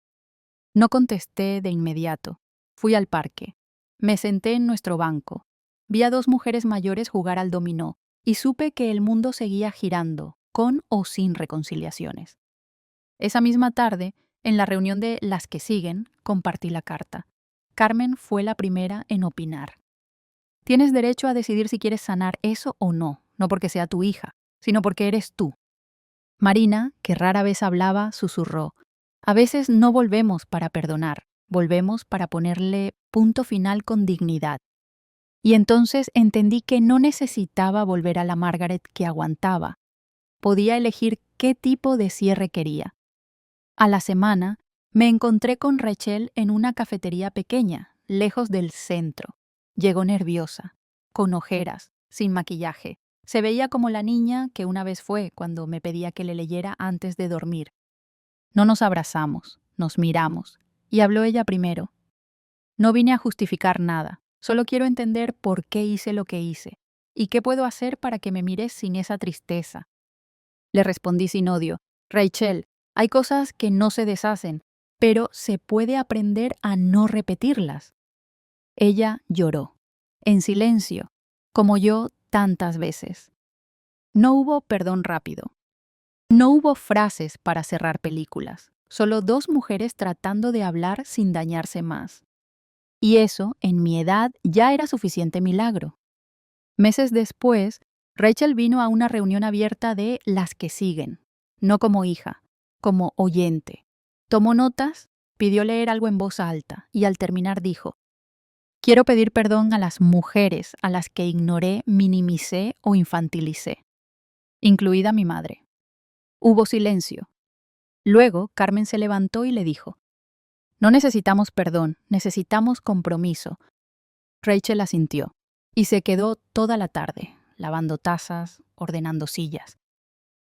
No contesté de inmediato. Fui al parque. Me senté en nuestro banco. Vi a 2 mujeres mayores jugar al dominó y supe que el mundo seguía girando, con o sin reconciliaciones. Esa misma tarde, en la reunión de las que siguen, compartí la carta. Carmen fue la primera en opinar. Tienes derecho a decidir si quieres sanar eso o no, no porque sea tu hija, sino porque eres tú. Marina, que rara vez hablaba, susurró: a veces no volvemos para perdonar, volvemos para ponerle punto final con dignidad. Y entonces entendí que no necesitaba volver a la Margaret que aguantaba. Podía elegir qué tipo de cierre quería. A la semana, me encontré con Rachel en una cafetería pequeña, lejos del centro. Llegó nerviosa, con ojeras, sin maquillaje. Se veía como la niña que una vez fue cuando me pedía que le leyera antes de dormir. No nos abrazamos, nos miramos, y habló ella primero. No vine a justificar nada, solo quiero entender por qué hice lo que hice, y qué puedo hacer para que me mires sin esa tristeza. Le respondí sin odio: Rachel, hay cosas que no se deshacen, pero se puede aprender a no repetirlas. Ella lloró, en silencio, como yo tantas veces. No hubo perdón rápido. No hubo frases para cerrar películas, solo 2 mujeres tratando de hablar sin dañarse más. Y eso, en mi edad, ya era suficiente milagro. Meses después, Rachel vino a una reunión abierta de las que siguen, no como hija, como oyente. Tomó notas, pidió leer algo en voz alta y al terminar dijo: quiero pedir perdón a las mujeres a las que ignoré, minimicé o infantilicé, incluida mi madre. Hubo silencio. Luego, Carmen se levantó y le dijo: no necesitamos perdón, necesitamos compromiso. Rachel asintió y se quedó toda la tarde, lavando tazas, ordenando sillas.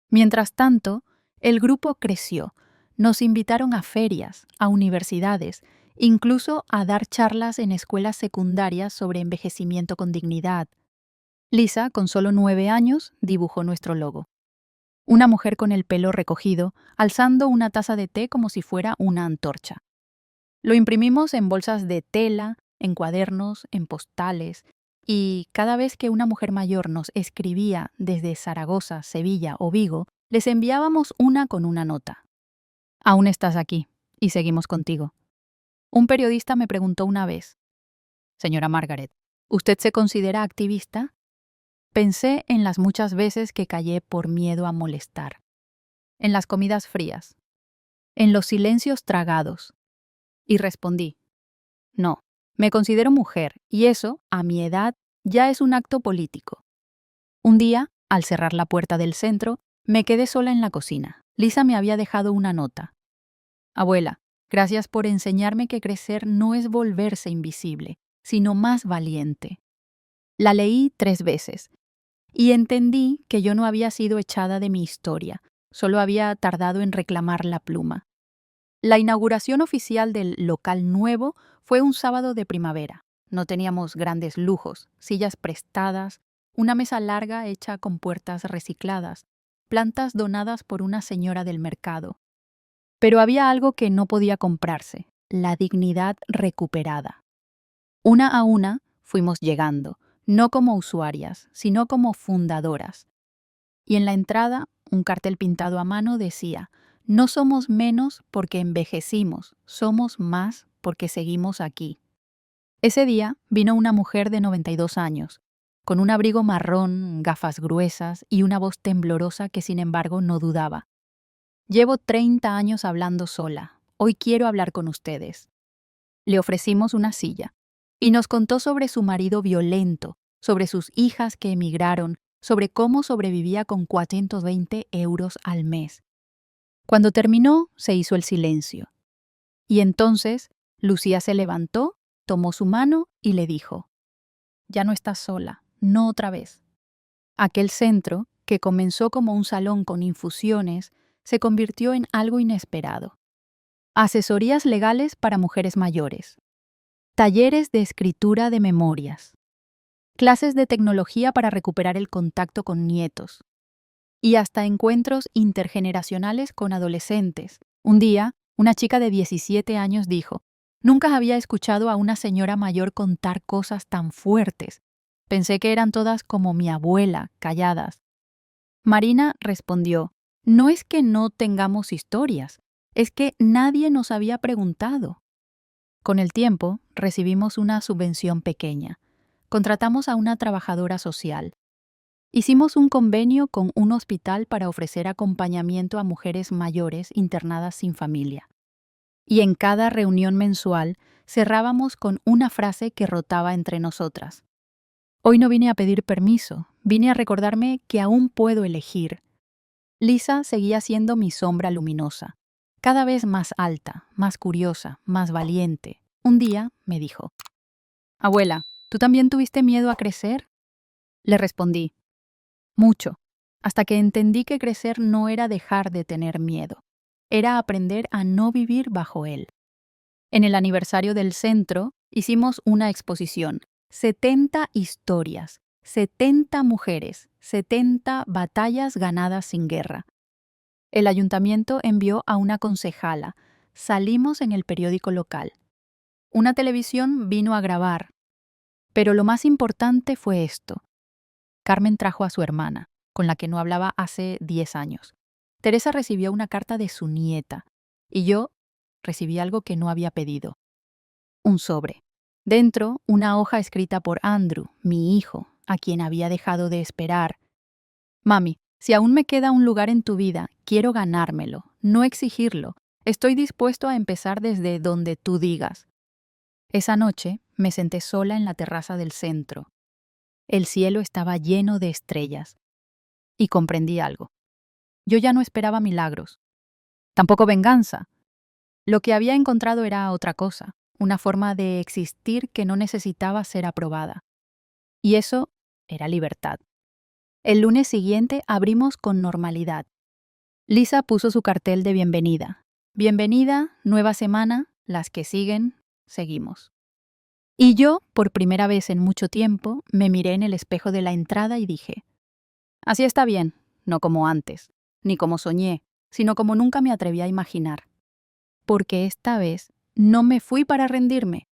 Mientras tanto, el grupo creció. Nos invitaron a ferias, a universidades, incluso a dar charlas en escuelas secundarias sobre envejecimiento con dignidad. Lisa, con solo 9 años, dibujó nuestro logo. Una mujer con el pelo recogido, alzando una taza de té como si fuera una antorcha. Lo imprimimos en bolsas de tela, en cuadernos, en postales, y cada vez que una mujer mayor nos escribía desde Zaragoza, Sevilla o Vigo, les enviábamos una con una nota. Aún estás aquí, y seguimos contigo. Un periodista me preguntó una vez: señora Margaret, ¿usted se considera activista? Pensé en las muchas veces que callé por miedo a molestar, en las comidas frías, en los silencios tragados, y respondí: no, me considero mujer, y eso, a mi edad, ya es un acto político. Un día, al cerrar la puerta del centro, me quedé sola en la cocina. Lisa me había dejado una nota. Abuela, gracias por enseñarme que crecer no es volverse invisible, sino más valiente. La leí 3 veces, Y entendí que yo no había sido echada de mi historia, solo había tardado en reclamar la pluma. La inauguración oficial del local nuevo fue un sábado de primavera. No teníamos grandes lujos, sillas prestadas, una mesa larga hecha con puertas recicladas, plantas donadas por una señora del mercado. Pero había algo que no podía comprarse, la dignidad recuperada. Una a una fuimos llegando, no como usuarias, sino como fundadoras. Y en la entrada, un cartel pintado a mano decía: no somos menos porque envejecimos, somos más porque seguimos aquí. Ese día vino una mujer de 92 años, con un abrigo marrón, gafas gruesas y una voz temblorosa que sin embargo no dudaba. Llevo 30 años hablando sola. Hoy quiero hablar con ustedes. Le ofrecimos una silla y nos contó sobre su marido violento, sobre sus hijas que emigraron, sobre cómo sobrevivía con 420 euros al mes. Cuando terminó, se hizo el silencio. Y entonces, Lucía se levantó, tomó su mano y le dijo: ya no estás sola, no otra vez. Aquel centro, que comenzó como un salón con infusiones, se convirtió en algo inesperado. Asesorías legales para mujeres mayores, talleres de escritura de memorias, clases de tecnología para recuperar el contacto con nietos y hasta encuentros intergeneracionales con adolescentes. Un día, una chica de 17 años dijo: nunca había escuchado a una señora mayor contar cosas tan fuertes. Pensé que eran todas como mi abuela, calladas. Marina respondió: no es que no tengamos historias, es que nadie nos había preguntado. Con el tiempo, recibimos una subvención pequeña. Contratamos a una trabajadora social. Hicimos un convenio con un hospital para ofrecer acompañamiento a mujeres mayores internadas sin familia. Y en cada reunión mensual cerrábamos con una frase que rotaba entre nosotras. Hoy no vine a pedir permiso, vine a recordarme que aún puedo elegir. Lisa seguía siendo mi sombra luminosa, cada vez más alta, más curiosa, más valiente. Un día me dijo: abuela, ¿tú también tuviste miedo a crecer? Le respondí: mucho, hasta que entendí que crecer no era dejar de tener miedo, era aprender a no vivir bajo él. En el aniversario del centro hicimos una exposición, 70 historias, 70 mujeres, 70 batallas ganadas sin guerra. El ayuntamiento envió a una concejala, salimos en el periódico local. Una televisión vino a grabar, pero lo más importante fue esto. Carmen trajo a su hermana, con la que no hablaba hace 10 años. Teresa recibió una carta de su nieta, y yo recibí algo que no había pedido. Un sobre. Dentro, una hoja escrita por Andrew, mi hijo, a quien había dejado de esperar. Mami, si aún me queda un lugar en tu vida, quiero ganármelo, no exigirlo. Estoy dispuesto a empezar desde donde tú digas. Esa noche me senté sola en la terraza del centro. El cielo estaba lleno de estrellas. Y comprendí algo. Yo ya no esperaba milagros. Tampoco venganza. Lo que había encontrado era otra cosa, una forma de existir que no necesitaba ser aprobada. Y eso era libertad. El lunes siguiente abrimos con normalidad. Lisa puso su cartel de bienvenida. Bienvenida, nueva semana, las que siguen, seguimos. Y yo, por primera vez en mucho tiempo, me miré en el espejo de la entrada y dije: así está bien, no como antes, ni como soñé, sino como nunca me atreví a imaginar. Porque esta vez no me fui para rendirme,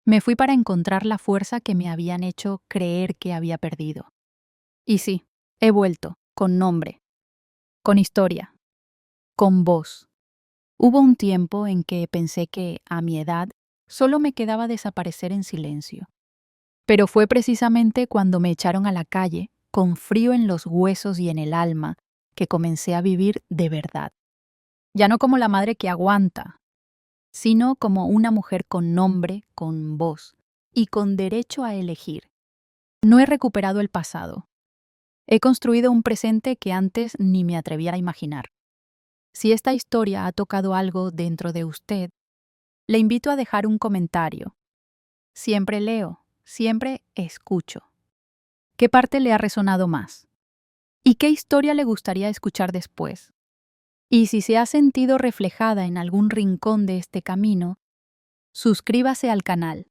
me fui para encontrar la fuerza que me habían hecho creer que había perdido. Y sí, he vuelto, con nombre, con historia, con voz. Hubo un tiempo en que pensé que, a mi edad, solo me quedaba desaparecer en silencio. Pero fue precisamente cuando me echaron a la calle, con frío en los huesos y en el alma, que comencé a vivir de verdad. Ya no como la madre que aguanta, sino como una mujer con nombre, con voz y con derecho a elegir. No he recuperado el pasado. He construido un presente que antes ni me atrevía a imaginar. Si esta historia ha tocado algo dentro de usted, le invito a dejar un comentario. Siempre leo, siempre escucho. ¿Qué parte le ha resonado más? ¿Y qué historia le gustaría escuchar después? Y si se ha sentido reflejada en algún rincón de este camino, suscríbase al canal,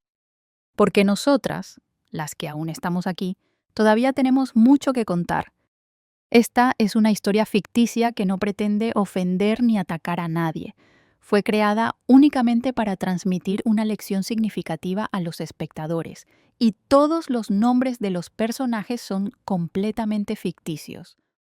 porque nosotras, las que aún estamos aquí, todavía tenemos mucho que contar. Esta es una historia ficticia que no pretende ofender ni atacar a nadie. Fue creada únicamente para transmitir una lección significativa a los espectadores, y todos los nombres de los personajes son completamente ficticios.